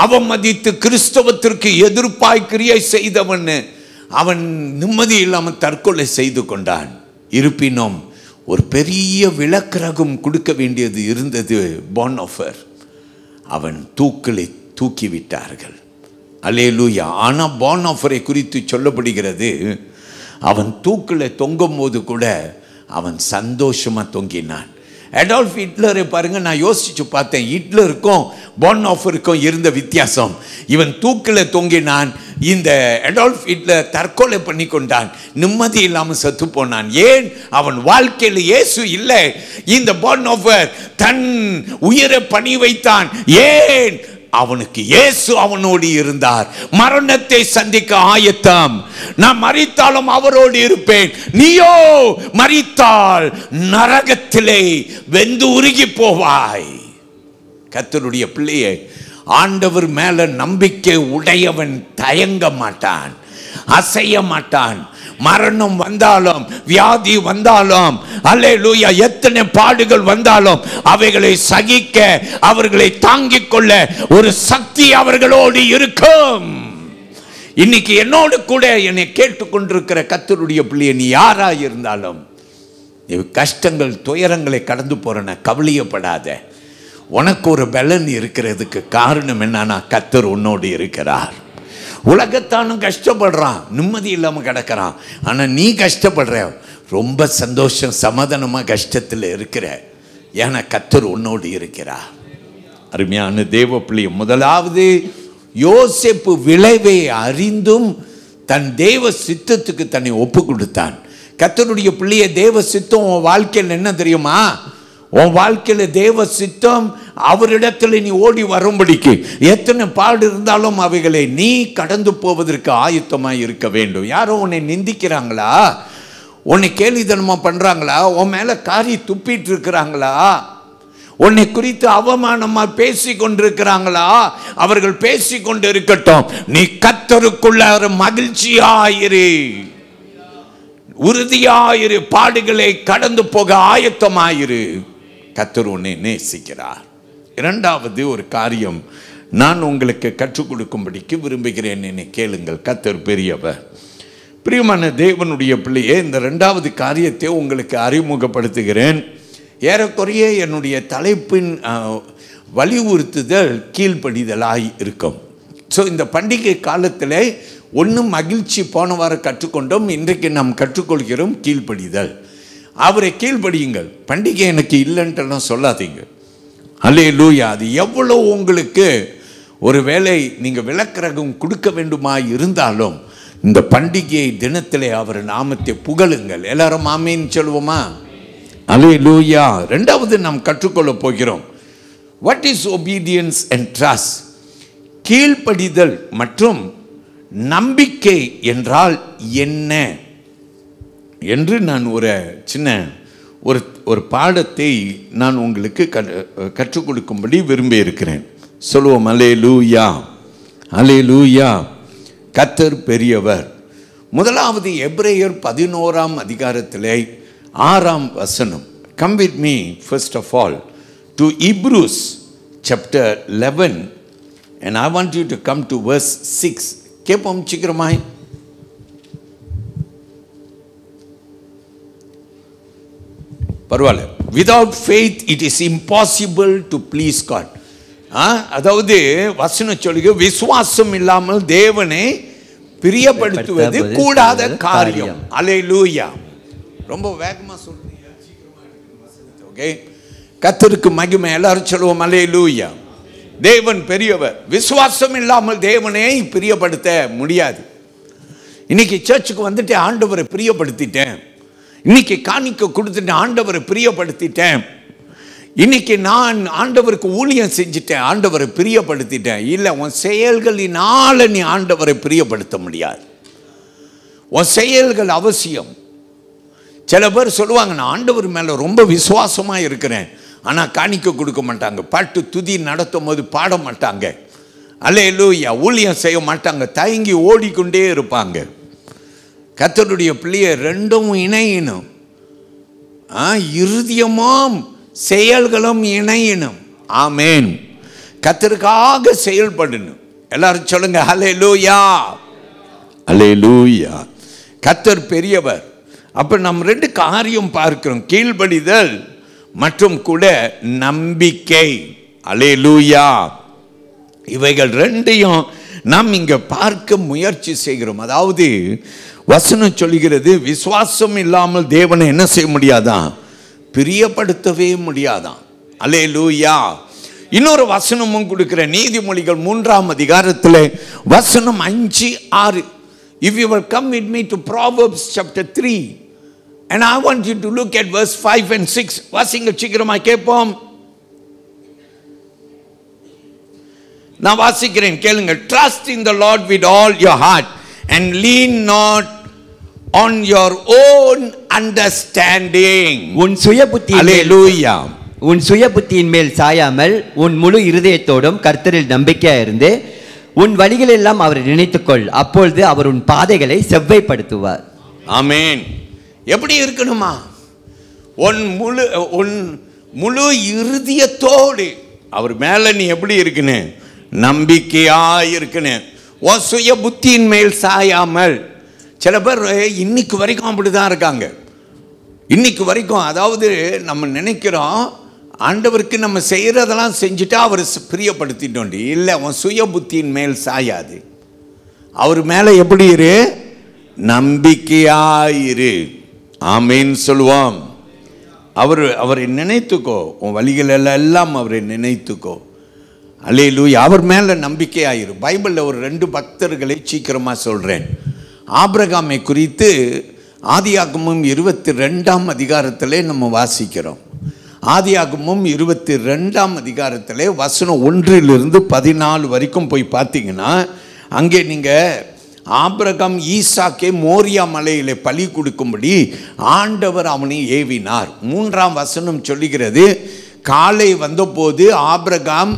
அவமதித்து கிறிஸ்தவத்திற்கு எதிர்ப்பாய் கிரியை செய்தவன் அவன் நிம்மதி இல்லாமல் தற்கொலை செய்து கொண்டான். இருப்பினும் ஒரு பெரிய விளக்கரகம் கொடுக்க வேண்டியது இருந்தது. போனோஃபர் அவன் தூக்கிலை தூக்கிவிட்டார்கள். அல்லேலூயா. ஆனால் போனோஃபரை குறித்து சொல்லப்படுகிறது, அவன் தூக்கில் தொங்கும் போது கூட அவன் சந்தோஷமாக தொங்கினான். அடால்ஃப் ஹிட்லரை பாருங்க, நான் யோசிச்சு பார்த்தேன். ஹிட்லருக்கும் போனோஃபருக்கும் இருந்த வித்தியாசம். இவன் தூக்கில் தொங்கினான், இந்த அடால்ஃப் ஹிட்லர் தற்கொலை பண்ணி கொண்டான், நிம்மதி இல்லாமல் செத்து போனான். ஏன்? அவன் வாழ்க்கையில் இயேசு இல்லை. இந்த போனோஃபர் தன் உயிரை பணி வைத்தான். ஏன்? அவனுக்கு இயேசு அவனோடு இருந்தார். மரணத்தை சந்திக்க ஆயத்தம். நான் மரித்தாலும் அவரோடு இருப்பேன். நீயோ மரித்தால் நரகத்திலே வெந்து உருகி போவாய். கர்த்தருடைய பிள்ளையே, ஆண்டவர் மேல நம்பிக்கை உடையவன் தயங்க மாட்டான், அசைய மாட்டான். மரணம் வந்தாலும் வியாதி வந்தாலும் அல்லேலூயா எத்தனை பாடுகள் வந்தாலும் அவைகளை சகிக்க, அவர்களை தாங்கிக் கொள்ள ஒரு சக்தி அவர்களோடு இருக்கும். இன்னைக்கு என்னோடு கூட என்னை கேட்டுக்கொண்டிருக்கிற கர்த்தருடைய பிள்ளையை, நீ யாரா இருந்தாலும் கஷ்டங்கள் துயரங்களை கடந்து போறன, கவலையப்படாத. உனக்கு ஒரு பலன் இருக்கிறதுக்கு காரணம் என்னன்னா, கர்த்தர் உன்னோடு இருக்கிறார். உலகத்தானும் கஷ்டப்படுறான், நிம்மதி இல்லாமல் கிடக்கிறான். ஆனால் நீ கஷ்டப்படுற, ரொம்ப சந்தோஷம் சமாதானமாக கஷ்டத்தில் இருக்கிற. ஏன்னா கர்த்தர் உன்னோடு இருக்கிறார். அருமையான தேவ பிள்ளை, முதலாவது யோசேப்பு விளைவை அறிந்தும் தன் தேவ சித்தத்துக்கு தன்னை ஒப்பு கொடுத்தான். கர்த்தருடைய பிள்ளைய, தேவ சித்தம் உன் வாழ்க்கையில் என்ன தெரியுமா? உன் வாழ்க்கையில் தேவ சித்தம் அவரிடத்தில் நீ ஓடி வரும்படிக்கு எத்தனை பாடு இருந்தாலும் அவைகளை நீ கடந்து போவதற்கு ஆயத்தமாக இருக்க வேண்டும். யாரோ உன்னை நிந்திக்கிறாங்களா, உன்னை கேலித்தனமா பண்றாங்களா, உன் மேல காரி துப்பிட்டு இருக்கிறாங்களா, உன்னை குறித்து அவமானமா பேசி கொண்டிருக்கிறாங்களா, அவர்கள் பேசி கொண்டு இருக்கட்டும். நீ கர்த்தருக்குள்ள மகிழ்ச்சியாயிரு, உறுதியாயிரு, பாடுகளை கடந்து போக ஆயத்தமாயிரு. கர்த்தர் உன்னை நேசிக்கிறார். இரண்டாவது ஒரு காரியம் நான் உங்களுக்கு கற்றுக் கொடுக்கும்படிக்கு விரும்புகிறேன். என்னை கேளுங்கள். கர்த்தர் பெரியவர். பிரியமான தேவனுடைய பிள்ளையே, இந்த இரண்டாவது காரியத்தை உங்களுக்கு அறிமுகப்படுத்துகிறேன். ஏறக்குறைய என்னுடைய தலைப்பின் வலியுறுத்துதல் கீழ்ப்படிதலாய் இருக்கும். ஸோ இந்த பண்டிகை காலத்தில் ஒன்றும் மகிழ்ச்சி போன வாரம் கற்றுக்கொண்டோம், இன்றைக்கு நாம் கற்றுக்கொள்கிறோம் கீழ்ப்படிதல். அவரை கீழ்ப்படியுங்கள். பண்டிகை எனக்கு இல்லைன்ட்டுலாம் சொல்லாதீங்க. அல்லேலூயா. அது எவ்வளோ உங்களுக்கு ஒரு வேளை நீங்கள் விளக்கரகம் கொடுக்க வேண்டுமா இருந்தாலும் இந்த பண்டிகை தினத்திலே அவர் நாமத்தை புகழுங்கள். எல்லாரும் ஆமீன் சொல்லுவோமா? அல்லேலூயா. ரெண்டாவது நாம் கற்றுக்கொள்ள போகிறோம், what is obedience and trust. கீழ்ப்படிதல் மற்றும் நம்பிக்கை என்றால் என்ன என்று நான் ஒரு சின்ன ஒரு பாடத்தை நான் உங்களுக்கு கற்றுக் கொடுக்கும்படி விரும்பி இருக்கிறேன். சொல்லுவோம் அல்லேலூயா, அல்லேலூயா. கர்த்தர் பெரியவர். முதலாவது எபிரேயர் 11ஆம் அதிகாரத்திலே 6ஆம் வசனம். Come with me first of all to Hebrews chapter 11 and I want you to come to verse 6. கேப்போம் சீக்கிரமாய். பரவாயில்ல. Without faith it is impossible to please God. அதாவது வசனம் சொல்லுங்க, விசுவாசம் இல்லாமல் தேவனை பிரியப்படுத்துவது கூடாத காரியம். அல்லேலூயா. ரொம்ப வேகமா சொல்றீங்க, சீக்கிரமா எடுங்க. ஓகே. கர்த்தருக்கு மகிமை. எல்லாரும் சொல்லுவோம் அல்லேலூயா. தேவன் பெரியவர். விசுவாசம் இல்லாமல் தேவனை பிரியப்படுத்த முடியாது. இன்னைக்கு சர்ச்சுக்கு வந்துட்டு ஆண்டவரை பிரியப்படுத்திட்டேன், இன்னைக்கு காணிக்க கொடுத்துட்டு ஆண்டவரை பிரியப்படுத்திட்டேன், இன்னைக்கு நான் ஆண்டவருக்கு ஊழியம் செஞ்சுட்டேன், ஆண்டவரை பிரியப்படுத்திட்டேன். இல்லை, உன் செயல்களினால நீ ஆண்டவரை பிரியப்படுத்த முடியாது. உன் செயல்கள் அவசியம். சில பேர் சொல்லுவாங்க, நான் ஆண்டவர் மேலே ரொம்ப விசுவாசமாக இருக்கிறேன், ஆனால் காணிக்க கொடுக்க மாட்டாங்க, பாட்டு துதி நடத்தும் போது பாட மாட்டாங்க, அல்லேலூயா ஊழியம் செய்ய மாட்டாங்க, தயங்கி ஓடிக்கொண்டே இருப்பாங்க. கர்த்தருடைய பிள்ளையை ரெண்டும் இணையணும். இருதயமும் செயல்களும் இணையணும். ஆமேன். கர்த்தருக்காக செயல்படணும். எல்லாரும் சொல்லுங்க ஹல்லேலூயா, ஹல்லேலூயா. கர்த்தர் பெரியவர். அப்ப நம்ம ரெண்டு காரியம் பார்க்கிறோம், கீழ்ப்படிதல் மற்றும் கூட நம்பிக்கை. ஹல்லேலூயா. இவைகள் ரெண்டையும் நாம் இங்க பார்க்க முயற்சி செய்கிறோம். அதாவது வசனம் சொல்லுகிறது, விசுவாசம் இல்லாமல் தேவனை என்ன செய்ய முடியாதான்? பிரியப்படுத்தவே முடியாதான். அல்லேலூயா. இன்னொரு வசனமும் கொடுக்கிற, நீதிமொழிகள் 3ஆம் அதிகாரத்தில் வசனம் 5, 6. If you will come with me to Proverbs chapter 3 and I want you to look at verse 5 and 6. வாசிங்க சீக்கிரமா கேட்போம். நான் வாசிக்கிறேன், கேளுங்க. Trust in the Lord with all your heart and lean not on your own understanding. உன் சுய புத்தியின் மேல் சாயாமல் உன் முழு இருதயத்தோடும் கர்த்தரில் நம்பிக்கையாயிருந்து உன் வழிகள் எல்லாம் அவரை நினைத்துக்கொள், அப்பொழுது அவர் உன் பாதைகளை செவ்வைப்படுத்துவார். ஆமென். எப்படி இருக்கணுமா? உன் முழு இருதயத்தோடு அவர் மேல நீ எப்படி இருக்கணும்? நம்பிக்கையா இருக்கணும். உன் சுய புத்தியின் மேல் சாயாமல். சில பேர் இன்னைக்கு வரைக்கும் அப்படிதான் இருக்காங்க. இன்னைக்கு வரைக்கும், அதாவது நம்ம நினைக்கிறோம் ஆண்டவருக்கு நம்ம செய்யறதெல்லாம் செஞ்சுட்டா அவர் பிரியப்படுத்திட்டோம். இல்லை, உன் சுய புத்தியின் மேல் சாயாது. அவர் மேல எப்படி இரு? நம்பிக்கையாயிரு. ஆமேன் சொல்லுவோம். அவரை நினைத்துக்கோ, உன் வழிகள் எல்லாம் அவரை நினைத்துக்கோ. அல்லேலூயா. அவர் மேல நம்பிக்கையாயிரு. பைபிளில் ஒரு 2 பக்தர்களை சீக்கிரமா சொல்றேன். ஆபிரகாமை குறித்து ஆதியாகமம் 22ஆம் அதிகாரத்திலே நம்ம வாசிக்கிறோம். ஆதியாகமம் 22ஆம் அதிகாரத்திலே வசனம் 1 to 14 வரைக்கும் போய் பார்த்தீங்கன்னா, அங்கே நீங்க ஆபிரகாம் ஈசாக்கை மோரியா மலையிலே பலி கொடுக்கும்படி ஆண்டவர் அவனை ஏவினார். 3ஆம் வசனம் சொல்லுகிறது, காலை வந்தபோது ஆபிரகாம்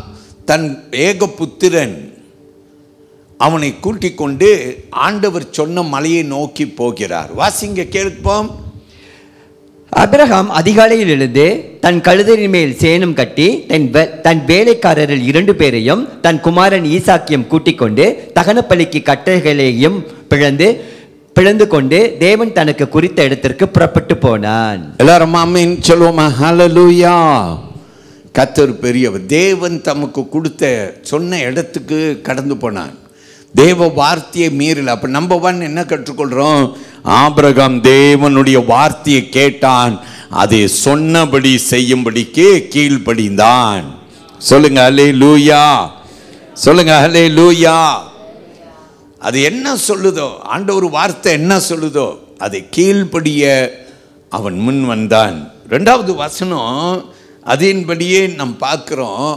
தன் ஏகபுத்திரன் அவனை கூட்டிக் கொண்டு ஆண்டவர் சொன்ன மலையை நோக்கி போகிறார். வாசிங்க கேட்போம். அபிரகாம் அதிகாலையில் எழுந்து தன் கழுதையின் மேல் சேணம் கட்டி தன் வேலைக்காரரில் 2 பேரையும் தன் குமாரன் ஈசாக்கியம் கூட்டிக் கொண்டு தகனப்பலிக்கு கட்டைகளையும் பிளந்து கொண்டு தேவன் தனக்கு குறித்த இடத்திற்கு புறப்பட்டு போனான். எல்லாரும் ஆமென் சொல்லுவோமா? ஹல்லேலூயா. கர்த்தர் பெரியவர். தேவன் தமக்கு கொடுத்த சொன்ன இடத்துக்கு கடந்து போனான். தேவ வார்த்தையை மீறல. அப்ப நம்பர் 1 என்ன கற்றுக்கொள்றோம்? ஆபிரகாம் தேவனுடைய வார்த்தையை கேட்டான், அதை சொன்னபடி செய்யும்படிக்கு கீழ்ப்படிந்தான். சொல்லுங்க ஹல்லேலூயா, சொல்லுங்க ஹல்லேலூயா. அது என்ன சொல்லுதோ, ஆண்டவர் வார்த்தை என்ன சொல்லுதோ அதை கீழ்ப்படிய அவன் முன் வந்தான். 2வது வசனம் அதன்படியே நாம் பார்க்கிறோம்.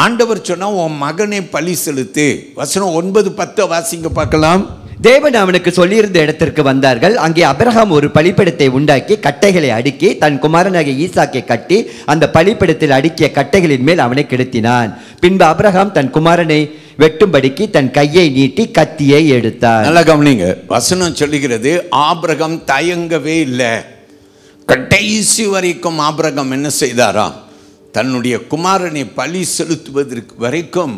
ஆண்டவர் சொன்னா உன் மகனை பலி செலுத்து. வசனம் 9, 10 வாசிங்க பார்க்கலாம். தேவன் அவனுக்கு சொல்லியிருந்த இடத்திற்கு வந்தார்கள். அங்கே அபிரகாம் ஒரு பலிபீடத்தை உண்டாக்கி கட்டைகளை அடுக்கி தன் குமாரனாகிய ஈசாக்கை கட்டி அந்த பலிபீடத்தில் அடுக்கிய கட்டைகளின் மேல் அவனை கிடத்தினான். பின்பு அபிரகாம் தன் குமாரனை வெட்டும்படிக்கு தன் கையை நீட்டி கத்தியை எடுத்தார். நல்லா கவனிங்க. வசனம் சொல்லுகிறது, ஆபிரகாம் தயங்கவே இல்லை. கடைசி வரைக்கும் ஆபிரகாம் என்ன செய்தாராம்? தன்னுடைய குமாரனை பலி செலுத்துவதற்கு வரைக்கும்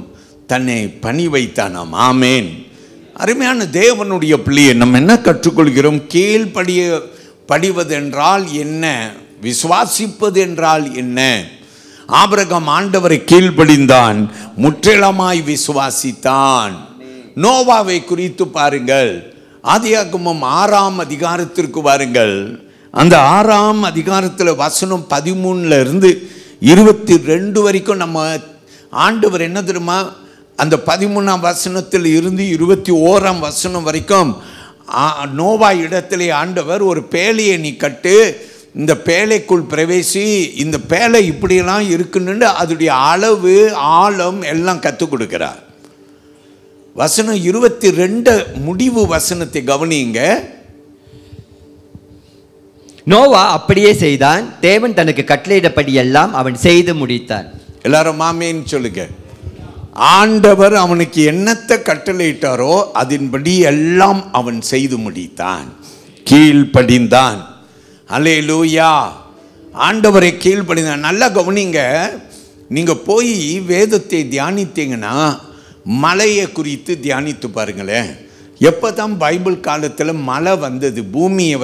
தன்னை பணி வைத்தானாம். ஆமேன். அருமையான தேவனுடைய பிள்ளையை நம்ம என்ன கற்றுக்கொள்கிறோம்? படிவதென்றால் என்ன? விசுவாசிப்பது என்றால் என்ன? ஆபிரகாம் ஆண்டவரை கீழ்ப்படிந்தான், முற்றிலுமாய் விசுவாசித்தான். நோவாவை குறித்து பாருங்கள். ஆதியாகமம் 6ஆம் அதிகாரத்திற்கு வாருங்கள். அந்த 6ஆம் அதிகாரத்தில் வசனம் 13 இருந்து 22 வரைக்கும் நம்ம ஆண்டவர் என்ன தெரியுமா? அந்த 13ஆம் வசனத்தில் இருந்து 21ஆம் வசனம் வரைக்கும் நோவா இடத்திலே ஆண்டவர் ஒரு பேழையை நீ கட்டு, இந்த பேழைக்குள் பிரவேசி, இந்த பேழை இப்படியெல்லாம் இருக்குன்னு அதோடைய அளவு ஆழம் எல்லாம் கற்றுக் கொடுக்கிறார். வசனம் 22 முடிவு வசனத்தை கவனிங்க. நோவா அப்படியே செய்தான். தேவன் தனக்கு கட்டளையிடப்படி எல்லாம் அவன் செய்து முடித்தான். எல்லாரும் ஆமென் சொல்லுங்க. ஆண்டவர் அவனுக்கு என்னத்தை கட்டளையிட்டாரோ அதன்படி எல்லாம் அவன் செய்து முடித்தான், கீழ்ப்படிந்தான். அல்லேலூயா. ஆண்டவரை கீழ்ப்படிந்தார். நல்லா கவனிங்க, நீங்கள் போய் வேதத்தை தியானித்தீங்கன்னா மலையை குறித்து தியானித்து பாருங்களேன். எப்போ தான் பைபிள் காலத்தில் மழை வந்தது, பூமியை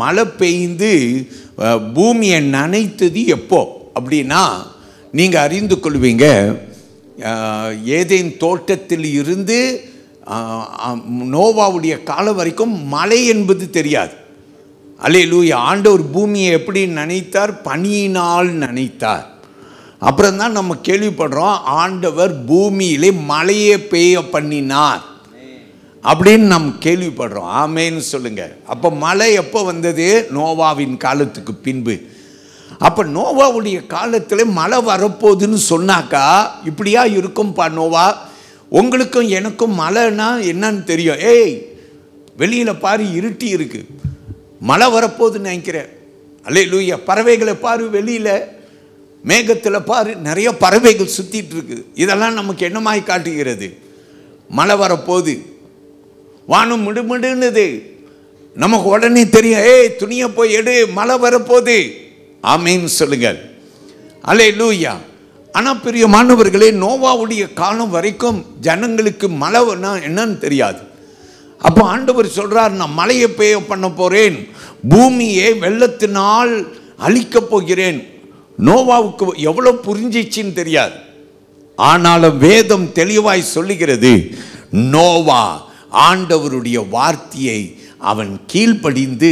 மழை பெய்ந்து பூமியை நனைத்தது எப்போ அப்படின்னா, நீங்கள் அறிந்து கொள்வீங்க, ஏதேன் தோட்டத்தில் இருந்து நோவாவுடைய காலம் வரைக்கும் மழை என்பது தெரியாது. அல்லேலூயா. ஆண்டவர் பூமியை எப்படி நனைத்தார்? பனியினால் நனைத்தார். அப்புறம்தான் நம்ம கேள்விப்படுறோம், ஆண்டவர் பூமியிலே மழையை பெய்ய பண்ணினார் அப்படின்னு நம்ம கேள்விப்படுறோம். ஆமேன்னு சொல்லுங்க. அப்போ மழை எப்போ வந்தது? நோவாவின் காலத்துக்கு பின்பு. அப்போ நோவாவுடைய காலத்தில் மழை வரப்போகுதுன்னு சொன்னாக்கா இப்படியா இருக்கும்பா நோவா, உங்களுக்கும் எனக்கும் மழைன்னா என்னன்னு தெரியும். வெளியில் பாரு, இருட்டி இருக்கு, மழை வரப்போகுதுன்னு நினைக்கிறேன். அல்லேலூயா. பறவைகளை பாரு, வெளியில் மேகத்தில் பாரு, நிறைய பறவைகள் சுற்றிட்டு இருக்கு. இதெல்லாம் நமக்கு என்னமாய் காட்டுகிறது? மழை வரப்போகுது. வானம் மிடுமிடுன்னுது, நமக்கு உடனே தெரியும், துணியை போய் எடு, மழை வரப்போகுது. ஆமேன்னு சொல்லுங்கள். அல்லேலூயா. ஆனால் பிரியமானவர்களே, நோவாவுடைய காலம் வரைக்கும் ஜனங்களுக்கு மழைன்னா என்னன்னு தெரியாது. அப்போ ஆண்டவர் சொல்றார், நான் மழையை பெய்ய பண்ண போறேன், பூமியை வெள்ளத்தினால் அழிக்கப் போகிறேன். நோவாவுக்கு எவ்வளோ புரிஞ்சிச்சின்னு தெரியாது. ஆனாலும் வேதம் தெளிவாய் சொல்லுகிறது, நோவா ஆண்டவருடைய வார்த்தையை அவன் கீழ்ப்படிந்து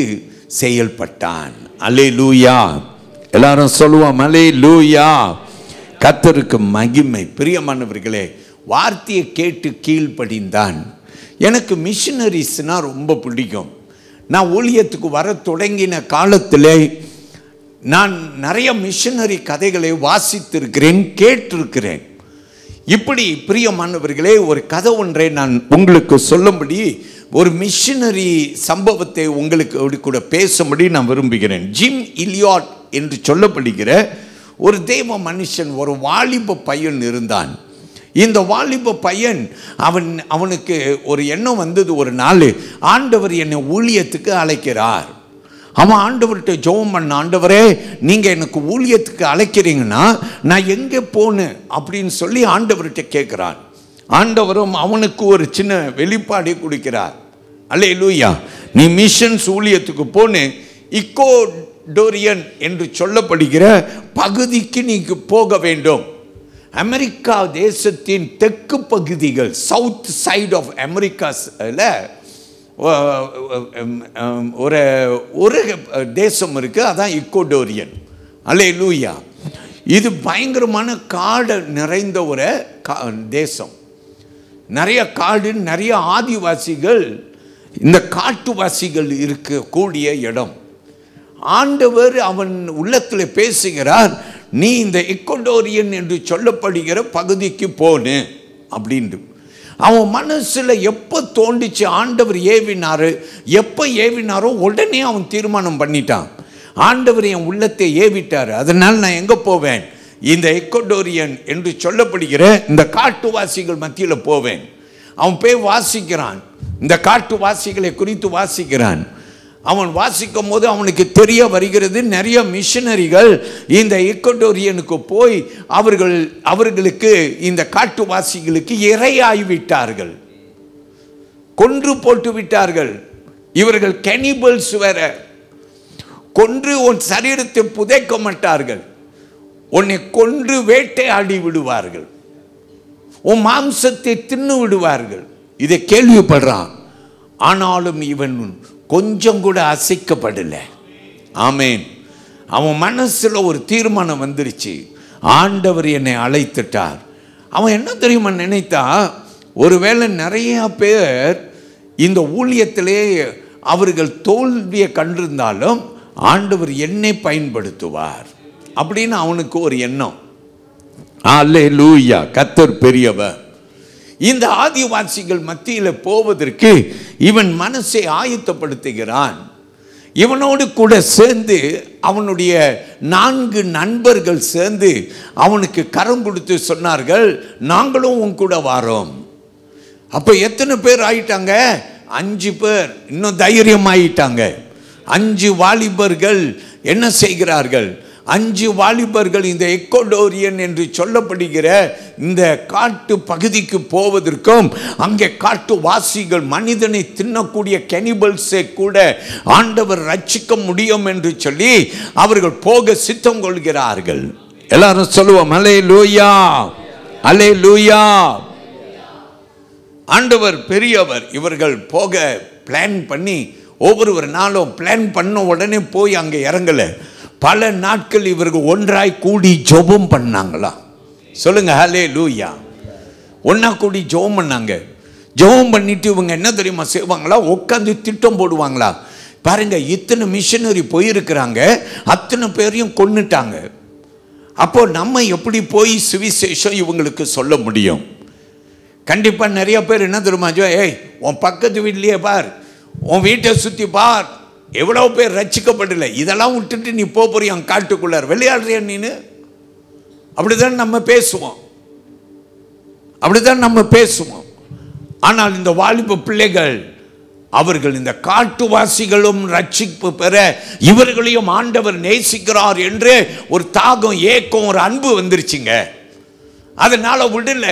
செயல்பட்டான். அல்லேலூயா. எல்லாரும் சொல்லுவோம் அல்லேலூயா. கர்த்தருக்கு மகிமை. பிரியமானவர்களே, வார்த்தையை கேட்டு கீழ்ப்படிந்தான். எனக்கு மிஷனரிஸ்னா ரொம்ப பிடிக்கும். நான் ஊழியத்துக்கு வர தொடங்கின காலத்தில் நான் நிறைய மிஷனரி கதைகளை வாசித்திருக்கிறேன், கேட்டிருக்கிறேன். இப்படி பிரியமானவர்களே, ஒரு கதை ஒன்றை நான் உங்களுக்கு சொல்லும்படி, ஒரு மிஷனரி சம்பவத்தை உங்களுக்கு கூட பேசும்படி நான் விரும்புகிறேன். ஜிம் இலியாட் என்று சொல்லப்படுகிற ஒரு தேவ மனுஷன், ஒரு வாலிப பையன் இருந்தான். இந்த வாலிப பையன் அவனுக்கு ஒரு எண்ணம் வந்தது. ஒரு நாள் ஆண்டவர் என்னை ஊழியத்துக்கு அழைக்கிறார். அவன் ஆண்டவர்கிட்ட ஜெபம் பண்ண, ஆண்டவரே நீங்கள் எனக்கு ஊழியத்துக்கு அழைக்கிறீங்கன்னா நான் எங்கே போனேன் அப்படின்னு சொல்லி ஆண்டவர்கிட்ட கேட்குறான். ஆண்டவரும் அவனுக்கு ஒரு சின்ன வெளிப்பாடை கொடுக்கிறார். அல்லேலூயா. நீ மிஷன்ஸ் ஊழியத்துக்கு போனே, இக்கோடோரியன் என்று சொல்லப்படுகிற பகுதிக்கு நீங்க போக வேண்டும். அமெரிக்கா தேசத்தின் தெற்கு பகுதிகள், சவுத் சைடு ஆஃப் அமெரிக்காஸில் ஒரு தேசம் இருக்குது, அதான் இக்கோடோரியன். அல்லேலூயா. இது பயங்கரமான காடு நிறைந்த ஒரு தேசம். நிறைய காடு, நிறைய ஆதிவாசிகள், இந்த காட்டுவாசிகள் இருக்கக்கூடிய இடம். ஆண்டவர் அவன் உள்ளத்தில் பேசுகிறார், நீ இந்த இக்கோடோரியன் என்று சொல்லப்படுகிற பகுதிக்கு போனு அப்படின்ட்டு. அவன் மனசில் எப்போ தோண்டிச்சு, ஆண்டவர் எப்போ ஏவினாரோ உடனே அவன் தீர்மானம் பண்ணிட்டான். ஆண்டவர் என் உள்ளத்தை ஏவிட்டார், அதனால் நான் எங்கே போவேன்? இந்த இக்கோடோரியன் என்று சொல்லப்படுகிற இந்த காட்டுவாசிகள் மத்தியில் போவேன். அவன் போய் வாசிக்கிறான், இந்த காட்டுவாசிகளை குறித்து வாசிக்கிறான். அவன் வாசிக்கும் போது அவனுக்கு தெரிய வருகிறது, நிறைய மிஷனரிகள் இந்த இக்கோடோரியனுக்கு போய் அவர்களுக்கு இந்த காட்டுவாசிகளுக்கு இரையாகிவிட்டார்கள், கொன்று போட்டு விட்டார்கள். இவர்கள் கேனிபல்ஸ் வேற. கொன்று உன் சரீரத்தை புதைக்க மாட்டார்கள், உன்னை கொன்று வேட்டையாடி விடுவார்கள், உன் மாம்சத்தை தின்னு விடுவார்கள். இதை கேள்விப்படுறான். ஆனாலும் இவன் கொஞ்சம் கூட அசைக்கப்படலை. ஆமேன். அவன் மனசுல ஒரு தீர்மானம் வந்துருச்சு, ஆண்டவர் என்னை அழைத்துட்டார். அவன் என்ன தெரியுமா நினைத்தா, ஒருவேளை நிறைய பேர் இந்த ஊழியத்திலே அவர்கள் தோல்வியை கண்டிருந்தாலும் ஆண்டவர் என்னை பயன்படுத்துவார் அப்படின்னு அவனுக்கு ஒரு எண்ணம். அல்லேலூயா. கர்த்தர் பெரியவர். இந்த ஆதிவாசிகள் மத்தியில் போவதற்கு இவன் மனசை ஆயத்தப்படுத்துகிறான். இவனோடு கூட சேர்ந்து அவனுடைய 4 நண்பர்கள் சேர்ந்து அவனுக்கு கரம் கொடுத்து சொன்னார்கள், நாங்களும் உன் கூட வாரோம். அப்போ எத்தனை பேர் ஆயிட்டாங்க? 5 பேர். இன்னும் தைரியம் ஆயிட்டாங்க. 5 வாலிபர்கள் என்ன செய்கிறார்கள்? 5 வாலிபர்கள் இந்த எக்கோடோரியன் என்று சொல்லப்படுகிற இந்த காட்டு பகுதிக்கு போவதற்கும், அங்கே காட்டு வாசிகள் மனிதனை தின்னக்கூடிய கெனிபல்ஸை கூட ஆண்டவர் ரட்சிக்க முடியும் என்று சொல்லி அவர்கள் போக சித்தம் கொள்கிறார்கள். எல்லாரும் சொல்லுவோம் அல்லேலூயா, அல்லேலூயா. ஆண்டவர் பெரியவர். இவர்கள் போக பிளான் பண்ணி ஒவ்வொரு நாளும் பிளான் பண்ண உடனே போய் அங்கே இறங்கல. பல நாட்கள் இவர்கள் ஒன்றாய் கூடி ஜெபம் பண்ணாங்களா? சொல்லுங்க ஹல்லேலூயா. ஒன்னா கூடி ஜெபம் பண்ணாங்க. ஜெபம் பண்ணிட்டு இவங்க என்ன தெரியுமா செய்வாங்களா? உட்காந்து திட்டம் போடுவாங்களா? பாருங்க, இத்தனை மிஷனரி போயிருக்கிறாங்க, அத்தனை பேரையும் கொன்னுட்டாங்க. அப்போ நம்ம எப்படி போய் சுவிசேஷம் இவங்களுக்கு சொல்ல முடியும்? கண்டிப்பா நிறைய பேர் என்ன தெரியுமா, ஏய் உன் பக்கத்து வீட்லயே பார், உன் வீட்டை சுத்தி பார், எவ்வளவு பேர் ரட்சிக்கப்படல, இதெல்லாம் விட்டுட்டு நீ போறியா காட்டுக்குள்ளார் விளையாடுறியா நீனு? அப்படிதான் நம்ம பேசுவோம், அப்படிதான் நம்ம பேசுவோம். ஆனால் இந்த வாலிப பிள்ளைகள், அவர்கள் இந்த காட்டுவாசிகளும் ரட்சிப்பு பெற இவர்களையும் ஆண்டவர் நேசிக்கிறார் என்று ஒரு தாகம், ஏக்கம், ஒரு அன்பு வந்துருச்சுங்க. அதனால விடல,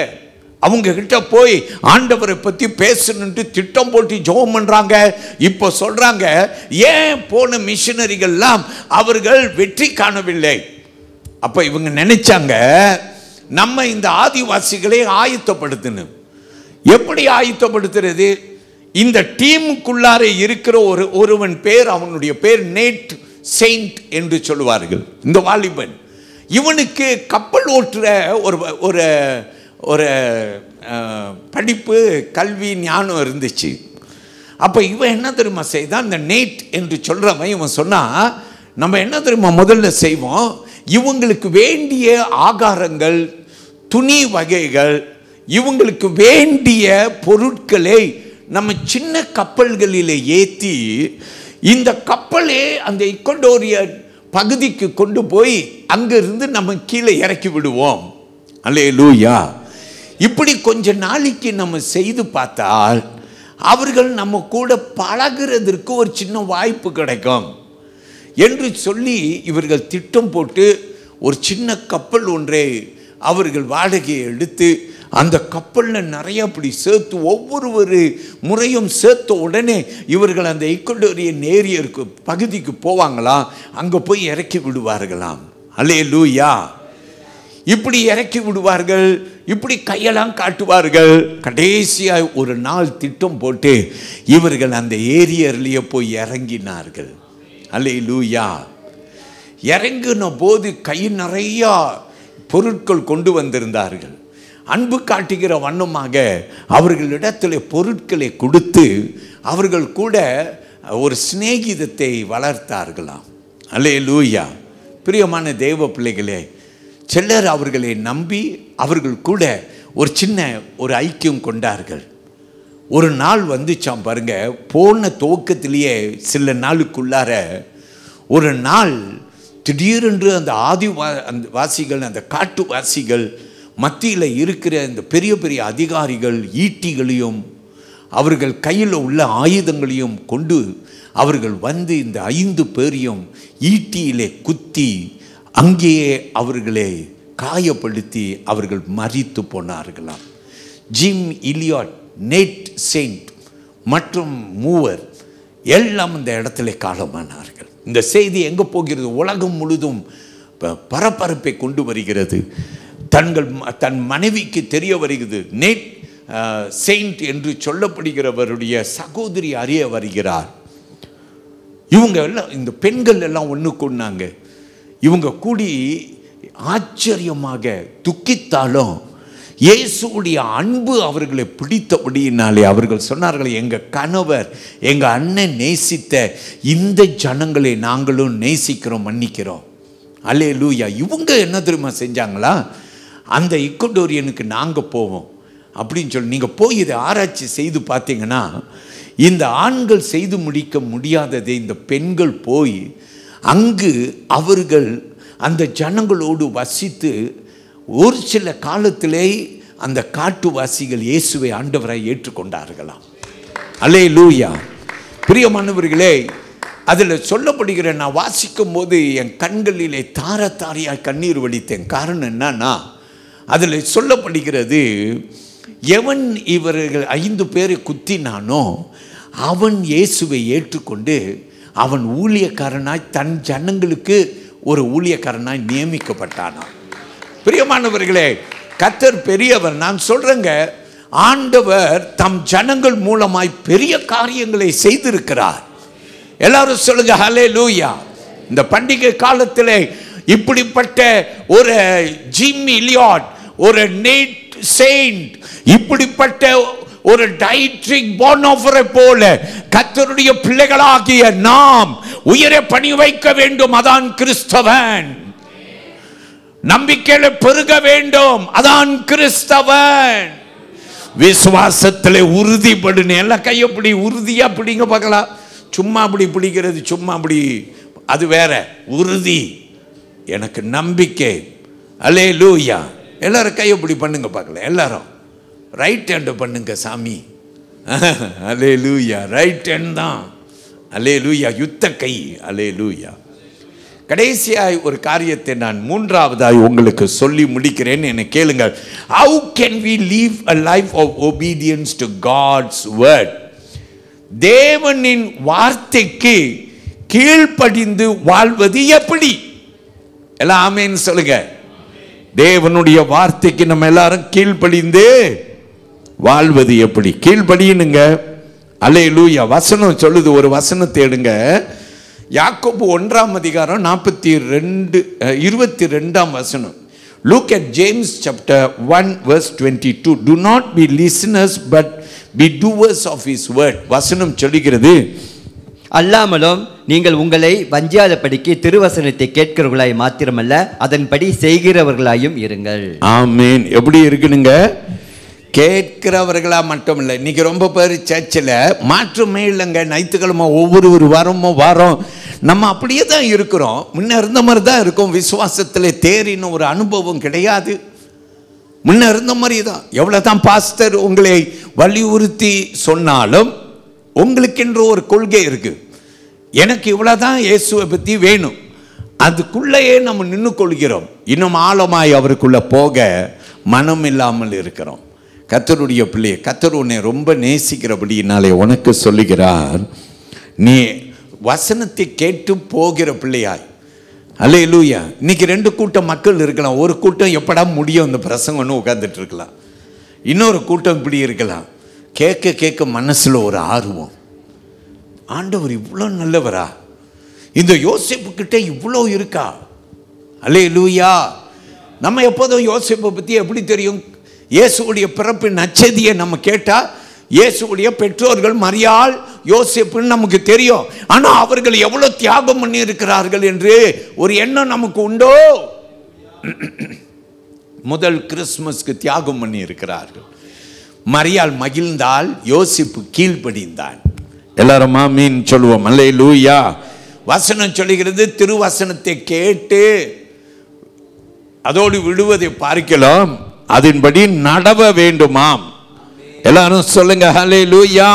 அவங்க கிட்ட போய் ஆண்டவரை பத்தி பேசணும்னு திட்டம் போட்டு ஜெபம் பண்றாங்க. இப்போ சொல்றாங்க, ஏன் போன மிஷனரிகள்லாம் அவர்கள் வெற்றி காணவில்லை? அப்ப இவங்க நினைச்சாங்க, நம்ம இந்த ஆதிவாசிகளை ஆயத்தப்படுத்தணும். எப்படி ஆயத்தப்படுத்துறது? இந்த டீமுக்குள்ளார இருக்கிற ஒருவன் பேர், அவனுடைய பேர் நேட் செயின்ட் என்று சொல்லுவார்கள். இந்த வாலிபன், இவனுக்கு கப்பல் ஓட்டுற ஒரு ஒரு படிப்பு, கல்வி, ஞானம் இருந்துச்சு. அப்போ இவன் என்ன தெரியுமா செய்தான்? இந்த நேட் என்று சொல்கிறவன் இவன் சொன்னா, நம்ம என்ன தெரியுமா முதல்ல செய்வோம், இவங்களுக்கு வேண்டிய ஆகாரங்கள், துணி வகைகள், இவங்களுக்கு வேண்டிய பொருட்களை நம்ம சின்ன கப்பல்களில் ஏற்றி இந்த கப்பலே அந்த இக்கோடோரிய பகுதிக்கு கொண்டு போய் அங்கிருந்து நம்ம கீழே இறக்கி விடுவோம். அல்லேலூயா. இப்படி கொஞ்ச நாளைக்கு நம்ம செய்து பார்த்தால் அவர்கள் நம்ம கூட பழகிறதுக்கு ஒரு சின்ன வாய்ப்பு கிடைக்கும் என்று சொல்லி இவர்கள் திட்டம் போட்டு ஒரு சின்ன கப்பல் ஒன்றை அவர்கள் வாடகையை எடுத்து அந்த கப்பலில் நிறைய அப்படி சேர்த்து ஒவ்வொரு முறையும் சேர்த்த உடனே இவர்கள் அந்த இக்கோடோரிய நேரியருக்கு பகுதிக்கு போவாங்களாம், அங்கே போய் இறக்கி விடுவார்களாம். அல்லேலூயா. இப்படி இறக்கி விடுவார்கள், இப்படி கையெல்லாம் காட்டுவார்கள். கடைசியாக ஒரு நாள் திட்டம் போட்டு இவர்கள் அந்த ஏரியர்லேயே போய் இறங்கினார்கள். அல்லேலூயா. இறங்கின போது கை நிறையா பொருட்கள் கொண்டு வந்திருந்தார்கள். அன்பு காட்டுகிற வண்ணமாக அவர்களிடத்தில் பொருட்களை கொடுத்து அவர்கள் கூட ஒரு சிநேகிதத்தை வளர்த்தார்களாம். அல்லேலூயா. பிரியமான தேவ பிள்ளைகளே, சிலர் அவர்களை நம்பி அவர்கள் கூட ஒரு சின்ன ஒரு ஐக்கியம் கொண்டார்கள். ஒரு நாள் வந்துச்சாம் பாருங்க, போன துவக்கத்திலேயே சில நாளுக்குள்ளார ஒரு நாள் திடீரென்று அந்த வாசிகள், அந்த காட்டுவாசிகள் மத்தியில் இருக்கிற இந்த பெரிய பெரிய அதிகாரிகள் ஈட்டிகளையும் அவர்கள் கையில் உள்ள ஆயுதங்களையும் கொண்டு அவர்கள் வந்து இந்த 5 பேரையும் ஈட்டியிலே குத்தி அங்கேயே அவர்களை காயப்படுத்தி அவர்கள் மரித்து போனார்களாம். ஜிம் இலியாட், நேட் செயின்ட் மற்றும் மூவர் எல்லாம் இந்த இடத்துல காலமானார்கள். இந்த செய்தி எங்கே போகிறது? உலகம் முழுதும் பரபரப்பை கொண்டு வருகிறது. தன் மனைவிக்கு தெரிய வருகிறது. நேட் செயின்ட் என்று சொல்லப்படுகிறவருடைய சகோதரி அறிய வருகிறார். இவங்க எல்லாம், இந்த பெண்கள் எல்லாம் ஒன்று கொண்டாங்க. இவங்க கூடி ஆச்சரியமாக துக்கித்தாலும் இயேசுவுடைய அன்பு அவர்களை பிடித்தபடியினாலே அவர்கள் சொன்னார்கள், எங்கள் கணவர், எங்கள் அண்ணன் நேசித்த இந்த ஜனங்களை நாங்களும் நேசிக்கிறோம், மன்னிக்கிறோம். அல்லேலூயா. இவங்க என்ன தெரியுமா செஞ்சாங்களா? அந்த இக்கோடோரியனுக்கு நாங்கள் போவோம் அப்படின்னு சொல்லி, நீங்கள் போய் இதை ஆராய்ச்சி செய்து பார்த்தீங்கன்னா, இந்த ஆண்கள் செய்து முடிக்க முடியாததை இந்த பெண்கள் போய் அங்கு அவர்கள் அந்த ஜனங்களோடு வசித்து ஒரு சில காலத்திலே அந்த காட்டுவாசிகள் இயேசுவை ஆண்டவராய் ஏற்றுக்கொண்டார்களாம். அல்லேலூயா. பிரியமானவர்களே, அதில் சொல்லப்படுகிற நான் வாசிக்கும் போது என் கண்களிலே தார தாரையாய் கண்ணீர் வடித்தேன். காரணம் என்னன்னா, அதில் சொல்லப்படுகிறது, எவன் இவர்கள் 5 பேரை குத்தினானோ அவன் இயேசுவை ஏற்றுக்கொண்டு அவன் ஊழியக்காரனாய் தன் ஜனங்களுக்கு ஒரு ஊழியக்காரனாய் நியமிக்கப்பட்டானா. பிரியமானவர்களே, கர்த்தர் பெரியவர். நான் சொல்றேங்க, ஆண்டவர் தம் ஜனங்கள் மூலமாய் பெரிய காரியங்களை செய்திருக்கிறார். எல்லாரும் சொல்லுங்க ஹல்லேலூயா. இந்த பண்டிகை காலத்தில் இப்படிப்பட்ட ஒரு ஜிம்மி எலியாட், ஒரு நேட் செயின்ட், இப்படிப்பட்ட ஒரு டைட்ரிக் போனோஃபரை போல கர்த்தருடைய பிள்ளைகளாகிய நாம் உயர பணி வைக்க வேண்டும். அதான் கிறிஸ்தவன். நம்பிக்கையில பெருக வேண்டும். அதான் கிறிஸ்தவன். விசுவாசத்தில் உறுதிப்படுன எல்லாம் கையப்படி உறுதியா பிடிங்க பார்க்கலாம். சும்மா அப்படி பிடிக்கிறது, சும்மா அப்படி, அது வேற. உறுதி, எனக்கு நம்பிக்கை. அல்லேலூயா. எல்லாரும் கையப்படி பண்ணுங்க பார்க்கலாம். எல்லாரும் ரைட் ஹேண்ட் பண்ணுங்க சாமி. அல்லேலூயா. ரைட் ஹேண்ட் தான். அல்லேலூயா. யுத்த கை. அல்லேலூயா. கடைசியாய் ஒரு காரியத்தை நான் 3வதாய் உங்களுக்கு சொல்லி முடிக்கிறேன். என்ன கேளுங்கள். How can we live a life of obedience to God's word? தேவனின் வார்த்தைக்கு கீழ்ப்படிந்து வாழ்வது எப்படி? எல்லாம் ஆமென் சொல்லுங்க. தேவனுடைய வார்த்தைக்கு நம்ம எல்லாரும் கீழ்ப்படிந்து வாழ்வது எப்படி? கீழ்ப்படியணுங்க. அல்லேலூயா. வசனம் சொல்லுது. ஒரு வசனத்தை எடுங்க. யாக்கோபு 1ஆம் அதிகாரம் 22ஆம் வசனம். Look at James chapter 1 verse 22. Do not be listeners but be doers of his word. வசனம் சொல்லுகிறது, அல்லாமலும் நீங்கள் உங்களை வஞ்சியாதபடிக்கு திருவசனத்தை கேட்கிறவர்களாய் மாத்திரமல்ல, அதன்படி செய்கிறவர்களாயும் இருங்கள். ஆமென். எப்படி இருக்கணுங்க? கேட்கிறவர்களா மட்டும் இல்லை. இன்னைக்கு ரொம்ப பேர் சர்ச்சில் மாற்றமே இல்லைங்க. ஞாயிற்றுக்கிழமை ஒவ்வொரு வாரம் நம்ம அப்படியே தான் இருக்கிறோம். முன்ன இருந்த மாதிரி தான் இருக்கும். விசுவாசத்தில் தேறின ஒரு அனுபவம் கிடையாது. முன்ன இருந்த மாதிரி தான். எவ்வளோதான் பாஸ்டர் உங்களை வலியுறுத்தி சொன்னாலும் உங்களுக்கென்று ஒரு கொள்கை இருக்கு. எனக்கு இவ்வளோதான் இயேசுவை பற்றி வேணும். அதுக்குள்ளேயே நம்ம நின்று கொள்கிறோம். இன்னும் ஆழமாய் அவருக்குள்ள போக மனம் இல்லாமல் இருக்கிறோம். கர்த்தருடைய பிள்ளையை கர்த்தர் உன்னை ரொம்ப நேசிக்கிறபடினாலே உனக்கு சொல்லுகிறார், நீ வசனத்தை கேட்டு போகிற பிள்ளையாய். அல்லேலூயா. இன்னைக்கு 2 கூட்டம் மக்கள் இருக்கலாம். ஒரு கூட்டம் எப்படா முடியும் இந்த பிரசங்கம்னு உட்கார்ந்துட்டு இருக்கலாம். இன்னொரு கூட்டம் இப்படி இருக்கலாம். கேட்க கேட்க மனசுல ஒரு ஆர்வம். ஆண்டவர் இவ்வளோ நல்லவரா? இந்த யோசேப்பு கிட்ட இவ்வளோ இருக்கா? அல்லேலூயா. நம்ம எப்போதும் யோசேப்பை பற்றி எப்படி தெரியும்? இயேசுடைய பிறப்பின் நற்செய்தியை நம்ம கேட்டால் இயேசுடைய பெற்றோர்கள் மரியாள் யோசேப்புன்னு நமக்கு தெரியும். ஆனால் அவர்கள் எவ்வளோ தியாகம் பண்ணி இருக்கிறார்கள் என்று ஒரு எண்ணம் நமக்கு உண்டோ? முதல் கிறிஸ்துமஸ்க்கு தியாகம் பண்ணி இருக்கிறார்கள். மரியாள் மகிழ்ந்தால், யோசேப்பு கீழ்ப்படிந்தான். எல்லாரும் ஆமீன் சொல்லுவோம். அல்லேலூயா. வசனம் சொல்லுகிறது, திருவசனத்தை கேட்டு அதோடு விடுவதை பார்க்கலாம், அதன்படி நடவ வேண்டுமாம். எல்லாரும் சொல்லுங்க ஹல்லேலூயா.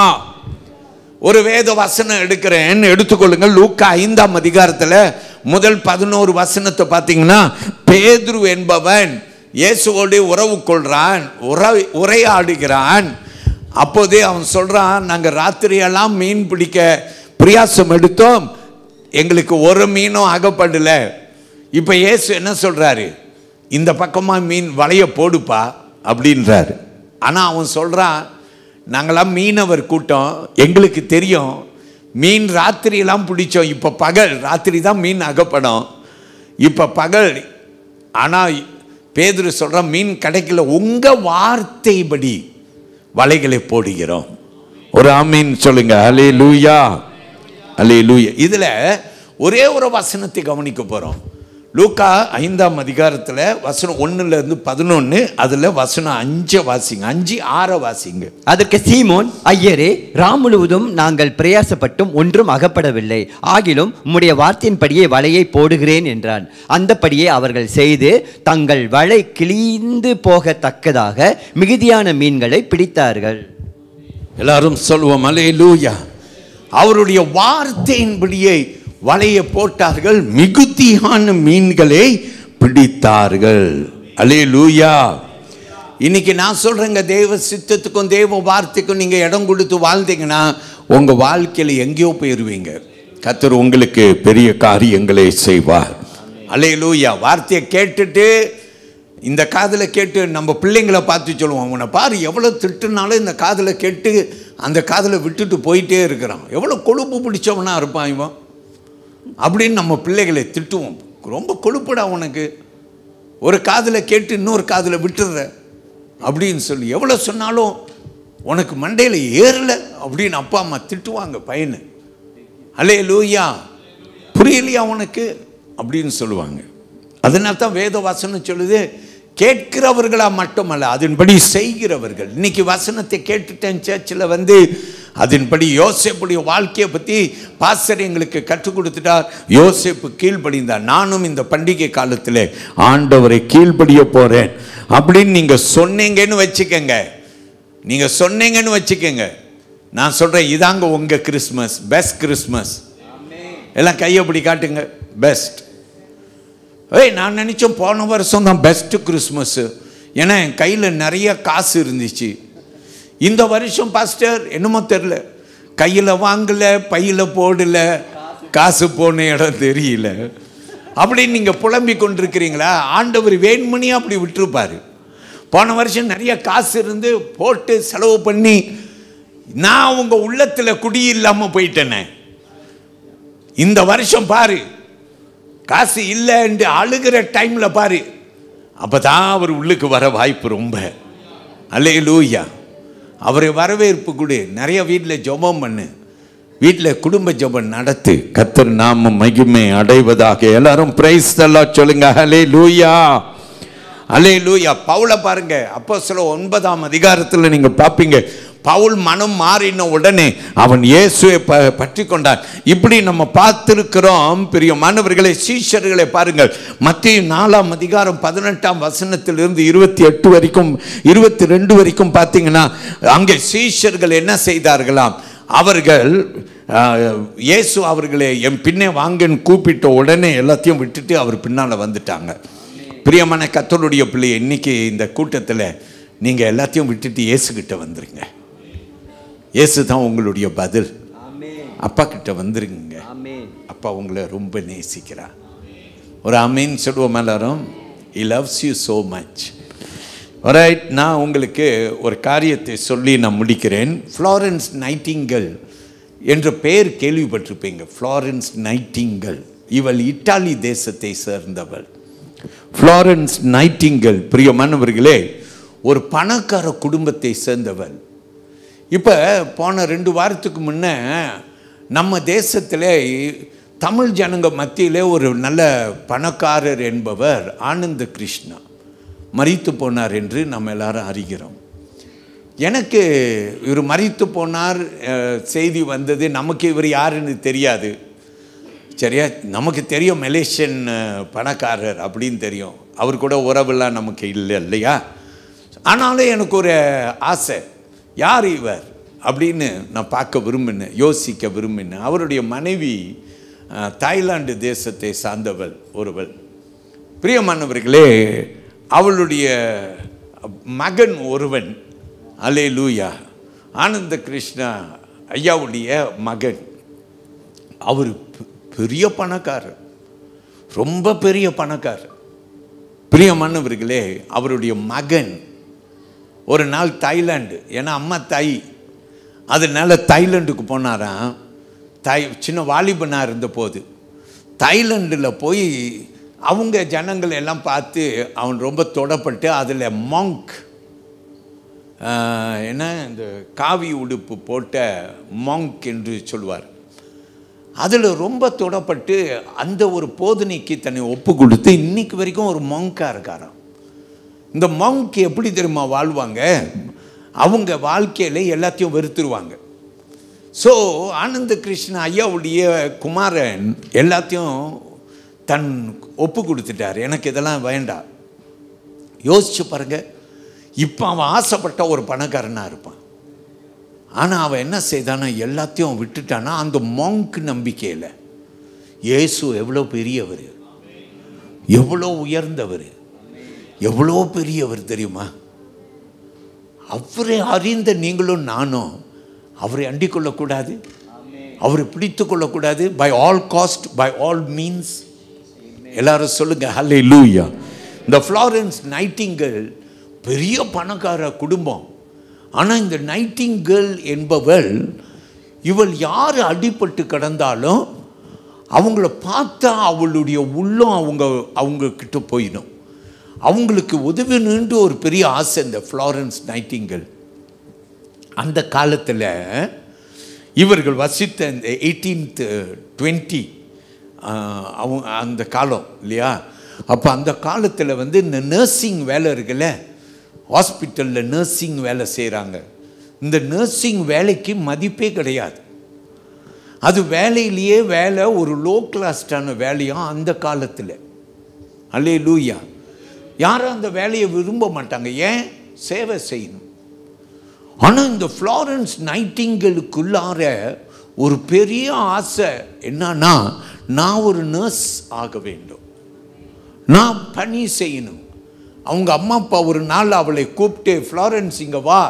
ஒரு வேத வசனம் எடுக்கிறேன், எடுத்துக்கொள்ளுங்க. லூக்கா 5ஆம் அதிகாரத்தில் முதல் 11 வசனத்தை பார்த்தீங்கன்னா, பேதுரு என்பவன் இயேசுவோடு உறவு கொள்றான், உரையாடுகிறான். அப்போதே அவன் சொல்றான், நாங்கள் ராத்திரியெல்லாம் மீன் பிடிக்க பிரயாசம் எடுத்தோம், எங்களுக்கு ஒரு மீனும் அகப்படல. இப்போ இயேசு என்ன சொல்றாரு? இந்த பக்கமாக மீன் வலைய போடுப்பா அப்படின்றாரு. ஆனால் அவன் சொல்கிறான், நாங்களாம் மீனவர் கூட்டம், எங்களுக்கு தெரியும், மீன் ராத்திரியெல்லாம் பிடிச்சோம், இப்போ பகல், ராத்திரி தான் மீன் அகப்படும், இப்போ பகல். ஆனால் பேதுரு சொல்கிறான், மீன் கிடைக்கல, உங்கள் வார்த்தைப்படி வலைகளை போடுகிறோம். ஒரு ஆமீன் சொல்லுங்க. அல்லேலூயா. அல்லேலூயா. இதில் ஒரே ஒரு வசனத்தை கவனிக்க போகிறோம். லூக்கா 5ஆம் அதிகாரத்தில் வசனம் 1லேருந்து 11, அதில் வசனம் 5 வாசிங்க, 5, 6 வாசிங்க. அதற்கு சீமோன், ஐயரே, ராம் முழுவதும் நாங்கள் பிரயாசப்பட்டும் ஒன்றும் அகப்படவில்லை, ஆகிலும் உம்முடைய வார்த்தையின்படியே வலையை போடுகிறேன் என்றான். அந்தபடியே அவர்கள் செய்து தங்கள் வலை கிழிந்து போகத்தக்கதாக மிகுதியான மீன்களை பிடித்தார்கள். எல்லாரும் சொல்லுவோம் அல்லேலூயா. அவருடைய வார்த்தையின்படியே வலையை போட்டார்கள், மிகுதியான மீன்களை பிடித்தார்கள். அல்லேலூயா. இன்னைக்கு நான் சொல்றேங்க, தேவ சித்தத்துக்கும் தேவ வார்த்தைக்கும் நீங்க இடம் கொடுத்து வாழ்ந்தீங்கன்னா உங்க வாழ்க்கையில எங்கேயோ போயிருவீங்க. கர்த்தர் உங்களுக்கு பெரிய காரியங்களை செய்வார். அல்லேலூயா. வார்த்தையை கேட்டுட்டு இந்த காதில் கேட்டு நம்ம பிள்ளைங்களை பார்த்து சொல்லுவோம், அவனை பாரு எவ்வளோ திட்டுனாலும் இந்த காதில் கேட்டு அந்த காதில் விட்டுட்டு போயிட்டே இருக்கிறான், எவ்வளோ கொழுப்பு பிடிச்சவனாக இருப்பான் இவன் அப்படின்னு நம்ம பிள்ளைகளை திட்டுவோம். ரொம்ப கொழுப்புடா உனக்கு, ஒரு காதில் கேட்டு இன்னொரு காதில் விட்டுடுற அப்படின்னு சொல்லி எவ்வளோ சொன்னாலும் உனக்கு மண்டையில் ஏறலை அப்படின்னு அப்பா அம்மா திட்டுவாங்க பையனை. அல்லேலூயா. புரியலையா உனக்கு அப்படின்னு சொல்லுவாங்க. அதனால தான் வேத வசனம் சொல்லுது, கேட்கிறவர்களா மட்டுமல்ல அதன்படி செய்கிறவர்கள். இன்னைக்கு வசனத்தை கேட்டுட்டேன் சர்ச்சில் அதன்படி யோசேப்புடைய வாழ்க்கையை பற்றி பாஸ்டர் எங்களுக்கு கற்றுக் கொடுத்துட்டார். யோசேப்பு கீழ்ப்படிந்தார். நானும் இந்த பண்டிகை காலத்தில் ஆண்டவரை கீழ்ப்படிய போறேன் அப்படின்னு நீங்க சொன்னீங்கன்னு வச்சுக்கங்க, நீங்க சொன்னீங்கன்னு வச்சுக்கங்க, நான் சொல்றேன் இதாங்க உங்க கிறிஸ்மஸ், பெஸ்ட் கிறிஸ்மஸ். எல்லாம் கையை அப்படி காட்டுங்க, பெஸ்ட். நான் நினச்சேன் போன வருஷம் தான் பெஸ்ட்டு கிறிஸ்மஸ்ஸு, ஏன்னா என் கையில் நிறைய காசு இருந்துச்சு. இந்த வருஷம் பாஸ்டர் என்னமோ தெரில, கையில் வாங்கலை, பையில் போடல, காசு போன இடம் தெரியல அப்படின்னு நீங்கள் புலம்பிக் கொண்டிருக்கிறீங்களா? ஆண்டவர் வேண்மணியாக அப்படி விட்டுருப்பார். போன வருஷம் நிறைய காசு இருந்து போட்டு செலவு பண்ணி நான் உங்கள் உள்ளத்தில் குடியில்லாமல் போயிட்டேனே. இந்த வருஷம் பாரு, காசு இல்லை என்று அழுகிற டைமில் பாரு, அப்போ தான் அவர் உள்ளுக்கு வர வாய்ப்பு ரொம்ப. அல்லேலூயா. அவரை வரவேற்பு கொடு. நிறைய வீட்டில் ஜெபம் பண்ணு, வீட்டில் குடும்ப ஜெபம் நடத்து. கர்த்தர் நாம மகிமை அடைவதாக. எல்லாரும் பிரைஸ் தி லார்ட் சொல்லுங்க. அல்லேலூயா, அல்லேலூயா. பவுலை பாருங்க, அப்போஸ்தலர் 9ஆம் அதிகாரத்தில் நீங்க பார்ப்பீங்க, பவுல் மனம் மாறின உடனே அவன் இயேசுவை பற்றி கொண்டான். இப்படி நம்ம பார்த்திருக்கிறோம். பெரிய மாணவர்களை, சீஷர்களை பாருங்கள். மத்தேயு 4ஆம் அதிகாரம் 18ஆம் வசனத்திலிருந்து 28 வரைக்கும் 22 வரைக்கும் பார்த்தீங்கன்னா அங்கே சீஷர்கள் என்ன செய்தார்களாம்? அவர்கள் இயேசு அவர்களை என் பின்னே வாங்கன்னு கூப்பிட்ட உடனே எல்லாத்தையும் விட்டுட்டு அவர் பின்னால் வந்துட்டாங்க. பிரியமான கர்த்தருடைய பிள்ளை, இன்னைக்கு இந்த கூட்டத்தில் நீங்கள் எல்லாத்தையும் விட்டுட்டு இயேசுகிட்ட வந்துருங்க. இயேசு தான் உங்களுடைய பதில். அப்பா கிட்ட வந்துருங்க. அப்பா உங்களை ரொம்ப நேசிக்கிறார். ஒரு ஆமீன் சொல்லுவோம் எல்லாரும். He loves you so much. Alright, நான் உங்களுக்கு ஒரு காரியத்தை சொல்லி நான் முடிக்கிறேன். ஃப்ளாரன்ஸ் நைட்டிங்கல் என்ற பெயர் கேள்விப்பட்டிருப்பீங்க. ஃப்ளாரன்ஸ் நைட்டிங்கல், இவள் இத்தாலி தேசத்தை சேர்ந்தவள். ஃப்ளாரன்ஸ் நைட்டிங்கல் பிரியமானவர்களே ஒரு பணக்கார குடும்பத்தை சேர்ந்தவள். இப்போ போன 2 வாரத்துக்கு முன்னே நம்ம தேசத்தில் தமிழ் ஜனங்க மத்தியிலே ஒரு நல்ல பணக்காரர் என்பவர் ஆனந்த கிருஷ்ணா மரித்து போனார் என்று நம்ம எல்லாரும் அறிகிறோம். எனக்கு இவர் மரித்து போனார் செய்தி வந்தது, நமக்கு இவர் யாருன்னு தெரியாது. சரியா, நமக்கு தெரியும் மலேசியன் பணக்காரர் அப்படின்னு தெரியும், அவர் கூட உறவெல்லாம் நமக்கு இல்லை இல்லையா. ஆனாலும் எனக்கு ஒரு ஆசை, யார் இவர் அப்படின்னு நான் பார்க்க விரும்பினேன், யோசிக்க விரும்பினேன். அவருடைய மனைவி தாய்லாந்து தேசத்தை சார்ந்தவள் ஒருவள். பிரியமானவர்களே, அவளுடைய மகன் ஒருவன், அல்லேலூயா, ஆனந்த கிருஷ்ணா ஐயாவுடைய மகன். அவர் பெரிய பணக்காரர், ரொம்ப பெரிய பணக்காரர். பிரியமானவர்களே, அவருடைய மகன் ஒரு நாள் தாய்லாந்து, ஏன்னா அம்மா தாய், அதனால தாய்லாந்துக்கு போனாராம். சின்ன வாலிபனாக இருந்த போது தாய்லாண்டில் போய் அவங்க ஜனங்கள் எல்லாம் பார்த்து அவன் ரொம்ப தொடப்பட்டு அதில் மாங்க், என்ன இந்த காவி உடுப்பு போட்ட மாங்க் என்று சொல்வார், அதில் ரொம்ப தொடப்பட்டு அந்த ஒரு போதனைக்கு தன்னை ஒப்பு கொடுத்து இன்னைக்கு வரைக்கும் ஒரு மாங்காக இருக்காராம். இந்த மாங்க் எப்படி தெரியுமா வாழ்வாங்க? அவங்க வாழ்க்கையில் எல்லாத்தையும் வெறுத்துருவாங்க. ஸோ ஆனந்த கிருஷ்ண ஐயாவுடைய குமாரன் எல்லாத்தையும் தன் ஒப்பு கொடுத்துட்டார், எனக்கு இதெல்லாம் வேண்டாம். யோசிச்சு பாருங்க, இப்போ அவன் ஆசைப்பட்ட ஒரு பணக்காரனாக இருப்பான். ஆனால் அவன் என்ன செய்தானா, எல்லாத்தையும் விட்டுட்டானா அந்த மாங்க் நம்பிக்கையில். இயேசு எவ்வளோ பெரியவர், எவ்வளோ உயர்ந்தவர், எவ்வளோ பெரியவர் தெரியுமா? அவரை அறிந்த நீங்களும் நானும் அவரை அண்டிக் கொள்ளக்கூடாது, அவரை பிடித்து கொள்ளக்கூடாது. By all cost, by all means. எல்லாரும் சொல்லுங்க ஹல்லேலூயா. இந்த ஃப்ளாரன்ஸ் நைட்டிங்கேல் பெரிய பணக்கார குடும்பம். ஆனால் இந்த நைட்டிங்கேல் என்பவள், இவள் யார் அடிபட்டு கிடந்தாலும் அவங்கள பார்த்தா அவளுடைய உள்ளம் அவங்க கிட்ட போயிடும். அவங்களுக்கு உதவணுன்ற ஒரு பெரிய ஆசை இந்த ஃப்ளாரன்ஸ் நைட்டிங்கேல். அந்த காலத்தில் இவர்கள் வசித்த இந்த 1820 அவங்க அந்த காலம் இல்லையா? அப்போ அந்த காலத்தில் வந்து இந்த நர்சிங் வேலை இருக்குல்ல, ஹாஸ்பிட்டலில் நர்சிங் வேலை செய்கிறாங்க. இந்த நர்சிங் வேலைக்கு மதிப்பே கிடையாது. அது வேலையிலேயே வேலை ஒரு லோ கிளாஸ்டான வேலையும் அந்த காலத்தில். அல்லேலூயா. யாரும் அந்த வேலையை விரும்ப மாட்டாங்க. ஏன்? சேவை செய்யணும். ஆனால் இந்த ஃப்ளாரன்ஸ் நைட்டிங்கேலுக்குள்ளார ஒரு பெரிய ஆசை என்னன்னா, நான் ஒரு நர்ஸ் ஆக வேண்டும், நான் பணி செய்யணும். அவங்க அம்மா அப்பா ஒரு நாள் அவளை கூப்பிட்டு, ஃப்ளாரன்ஸ் இங்கே வா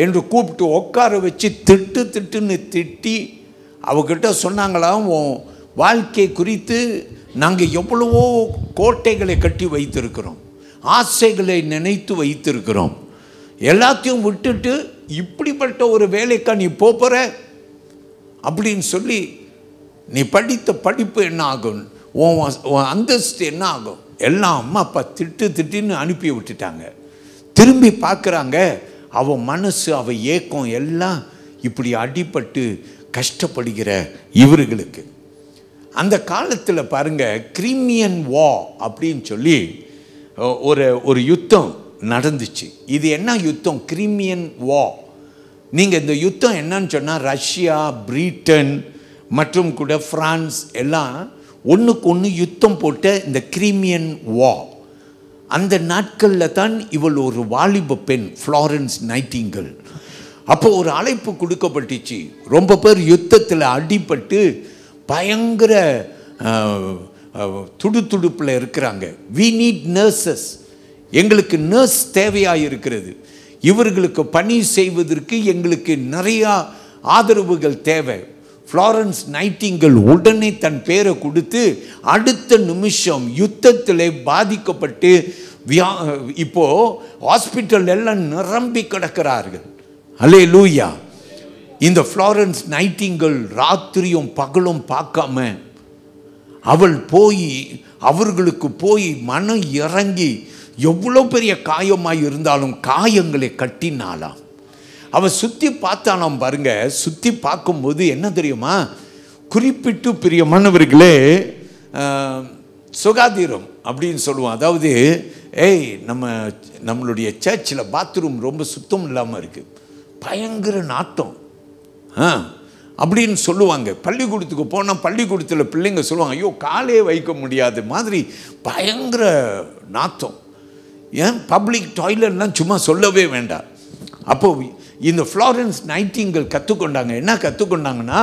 என்று கூப்பிட்டு உட்கார வச்சு திட்டுன்னு திட்டி அவகிட்ட சொன்னாங்களாம், உன் வாழ்க்கை குறித்து நாங்கள் எவ்வளவோ கோட்டைகளை கட்டி வைத்திருக்கிறோம், ஆசைகளை நினைத்து வைத்திருக்கிறோம், எல்லாத்தையும் விட்டுட்டு இப்படிப்பட்ட ஒரு வேலைக்கா நீ போகிற அப்படின்னு சொல்லி, நீ படித்த படிப்பு என்ன ஆகும், உன் அந்தஸ்து என்ன ஆகும், எல்லாம் அம்மா அப்பா திட்டுன்னு அனுப்பி விட்டுட்டாங்க. திரும்பி பார்க்குறாங்க, அவன் மனசு அவன் ஏக்கம் எல்லாம் இப்படி அடிபட்டு கஷ்டப்படுகிற இவர்களுக்கு. அந்த காலத்தில் பாருங்கள், கிரிமியன் வா அப்படின்னு சொல்லி ஒரு யுத்தம் நடந்துச்சு. இது என்ன யுத்தம்? கிரிமியன் வா. நீங்கள் இந்த யுத்தம் என்னன்னு சொன்னால், ரஷ்யா, பிரிட்டன் மற்றும் கூட பிரான்ஸ் எல்லாம் ஒன்றுக்கு ஒன்று யுத்தம் போட்ட இந்த கிரிமியன் வா. அந்த நாட்களில் தான் இவள் ஒரு வாலிப பெண், ஃப்ளாரன்ஸ் நைட்டிங்கேல். அப்போ ஒரு அழைப்பு கொடுக்கப்பட்டுச்சு. ரொம்ப பேர் யுத்தத்தில் அடிபட்டு பயங்கர துடுப்பில் இருக்கிறாங்க. வி நீட் நர்சஸ், எங்களுக்கு நர்ஸ் தேவையாக இருக்கிறது, இவர்களுக்கு பணி செய்வதற்கு எங்களுக்கு நிறையா ஆதரவுகள் தேவை. ஃப்ளாரன்ஸ் நைட்டிங்கேல் உடனே தன் பேரை கொடுத்து அடுத்த நிமிஷம் யுத்தத்தில் பாதிக்கப்பட்டு இப்போ ஹாஸ்பிட்டல் எல்லாம் நிரம்பி கிடக்கிறார்கள். அல்லேலூயா. இந்த ஃப்ளாரன்ஸ் நைட்டிங்கேல் ராத்திரியும் பகலும் பார்க்காம அவள் போய் அவர்களுக்கு போய் மனம் இறங்கி, எவ்வளோ பெரிய காயமாக இருந்தாலும் காயங்களை கட்டினாலாம். அவள் சுற்றி பார்த்தாலாம் பாருங்க. சுற்றி பார்க்கும்போது என்ன தெரியுமா, குறிப்பிட்டு பிரியமானவர்களே, சுகாதாரம் அப்படின்னு சொல்லுவோம். அதாவது நம்மளுடைய சர்ச்சில் பாத்ரூம் ரொம்ப சுத்தம் இல்லாமல் இருக்குது, பயங்கர நாட்டம் அப்படின்னு சொல்லுவாங்க. பள்ளிக்கூடத்துக்கு போனால் பள்ளிக்கூடத்தில் பிள்ளைங்க சொல்லுவாங்க, ஐயோ காலே வைக்க முடியாத மாதிரி பயங்கர நாத்தம். ஏன் பப்ளிக் டாய்லெட்லாம் சும்மா சொல்லவே வேண்டாம். அப்போது இந்த ஃப்ளாரன்ஸ் நைட்டிங்கேல் கற்றுக்கொண்டாங்க. என்ன கற்றுக்கொண்டாங்கன்னா,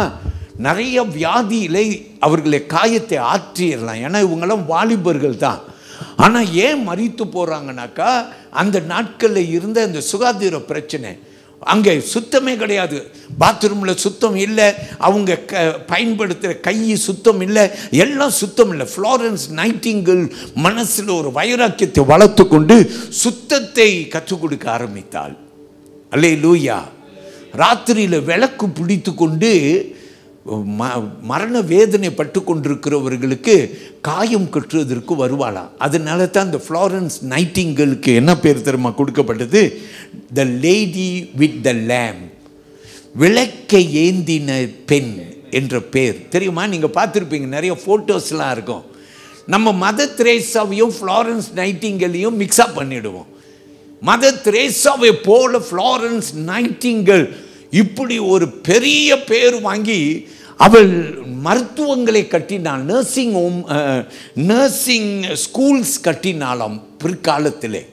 நிறைய வியாதியிலே அவர்களை காயத்தை ஆற்றிடலாம். ஏன்னா இவங்கெல்லாம் வாலிபர்கள் தான். ஆனால் ஏன் மரித்து போகிறாங்கனாக்கா, அந்த நாட்களில் இருந்த அந்த சுகாதார பிரச்சனை. அங்கே சுத்தமே கிடையாது, பாத்ரூமில் சுத்தம் இல்லை, அவங்க பயன்படுத்துகிற கை சுத்தம் இல்லை, எல்லாம் சுத்தம் இல்லை. ஃப்ளாரன்ஸ் நைட்டிங்கேல் மனசில் ஒரு வைராக்கியத்தை வளர்த்து கொண்டு சுத்தத்தை கற்றுக் கொடுக்க ஆரம்பித்தாள். அல்லேலூயா. ராத்திரியில் விளக்கு பிடித்து கொண்டு மரண வேதனை பட்டு கொண்டிருக்கிறவர்களுக்கு காயம் கட்டுவதற்கு வருவாளாம். அதனால தான் இந்த ஃப்ளாரன்ஸ் நைட்டிங்கேலுக்கு என்ன பேர் தெரியுமா கொடுக்கப்பட்டது? The lady with the lamp, விளக்கை ஏந்தின பெண் என்ற பேர். தெரியுமா? நீங்கள் பார்த்துருப்பீங்க, நிறைய ஃபோட்டோஸ்லாம் இருக்கும். நம்ம மதர் தெரேசாவையும் ஃப்ளாரன்ஸ் நைட்டிங்கேலையும் மிக்ஸ்அப் பண்ணிடுவோம். மதர் தெரேசாவை போல ஃப்ளாரன்ஸ் நைட்டிங்கேல் இப்படி ஒரு பெரிய பேர் வாங்கி அவள் மருத்துவங்களை கட்டினாள், நர்சிங் ஸ்கூல்ஸ் கட்டினாலாம் பிற்காலத்திலே.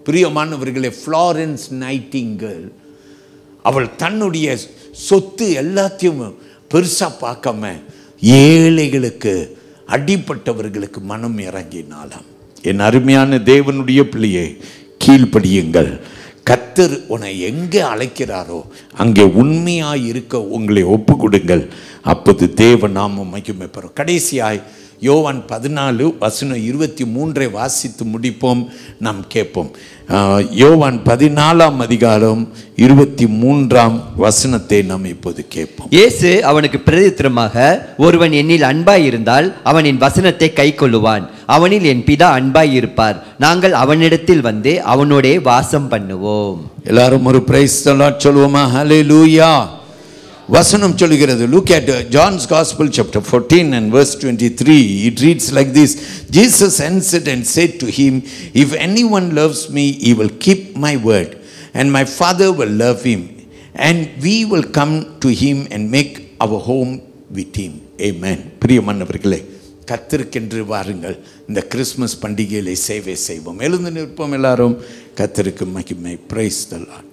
பிரியமானவர்களே, ஃப்ளாரன்ஸ் நைட்டிங்கேல் அவள் தன்னுடைய சொத்து எல்லாத்தையும் பெருசா பார்க்காம ஏழைகளுக்கு, அடிப்பட்டவர்களுக்கு மனம் இறங்கினாலாம். என் அருமையான தேவனுடைய பிள்ளையே, கீழ்ப்படியுங்கள். கர்த்தர் உன்னை எங்கே அழைக்கிறாரோ அங்கே உண்மையாய் இருக்க உங்களை ஒப்பு கொடுங்கள். அப்போது தேவ நாமம் மகிமை பெறும். கடைசியாய் யோவான் 14:23 வாசித்து முடிப்போம், நாம் கேட்போம். யோவான் 14:23 நாம் இப்போது கேட்போம். இயேசு அவனுக்கு பிரதித்திரமாக, ஒருவன் என்னில் அன்பாய் இருந்தால் அவன் என் வசனத்தை கைக்கொள்ளுவான். அவனில் என் பிதா அன்பாய் இருப்பார். நாங்கள் அவனிடத்தில் வந்து அவனோடே வாசம் பண்ணுவோம். எல்லாரும் ஒரு பிரைஸ் தி லார்ட் சொல்லுவோமா? ஹல்லேலூயா. வசனம் சொல்லுகிறது. Look at John's Gospel chapter 14 and verse 23. It reads like this. Jesus answered and said to him, if anyone loves me, he will keep my word, and my Father will love him, and we will come to him and make our home with him. Amen. பிரியமானவர்களே, கர்த்தருக்கென்று வாருங்கள். இந்த Christmas பண்டிகையிலே சேவை செய்வோம். எழுந்து நிற்போம் எல்லாரும். கர்த்தருக்கு மகிமை. Praise the Lord.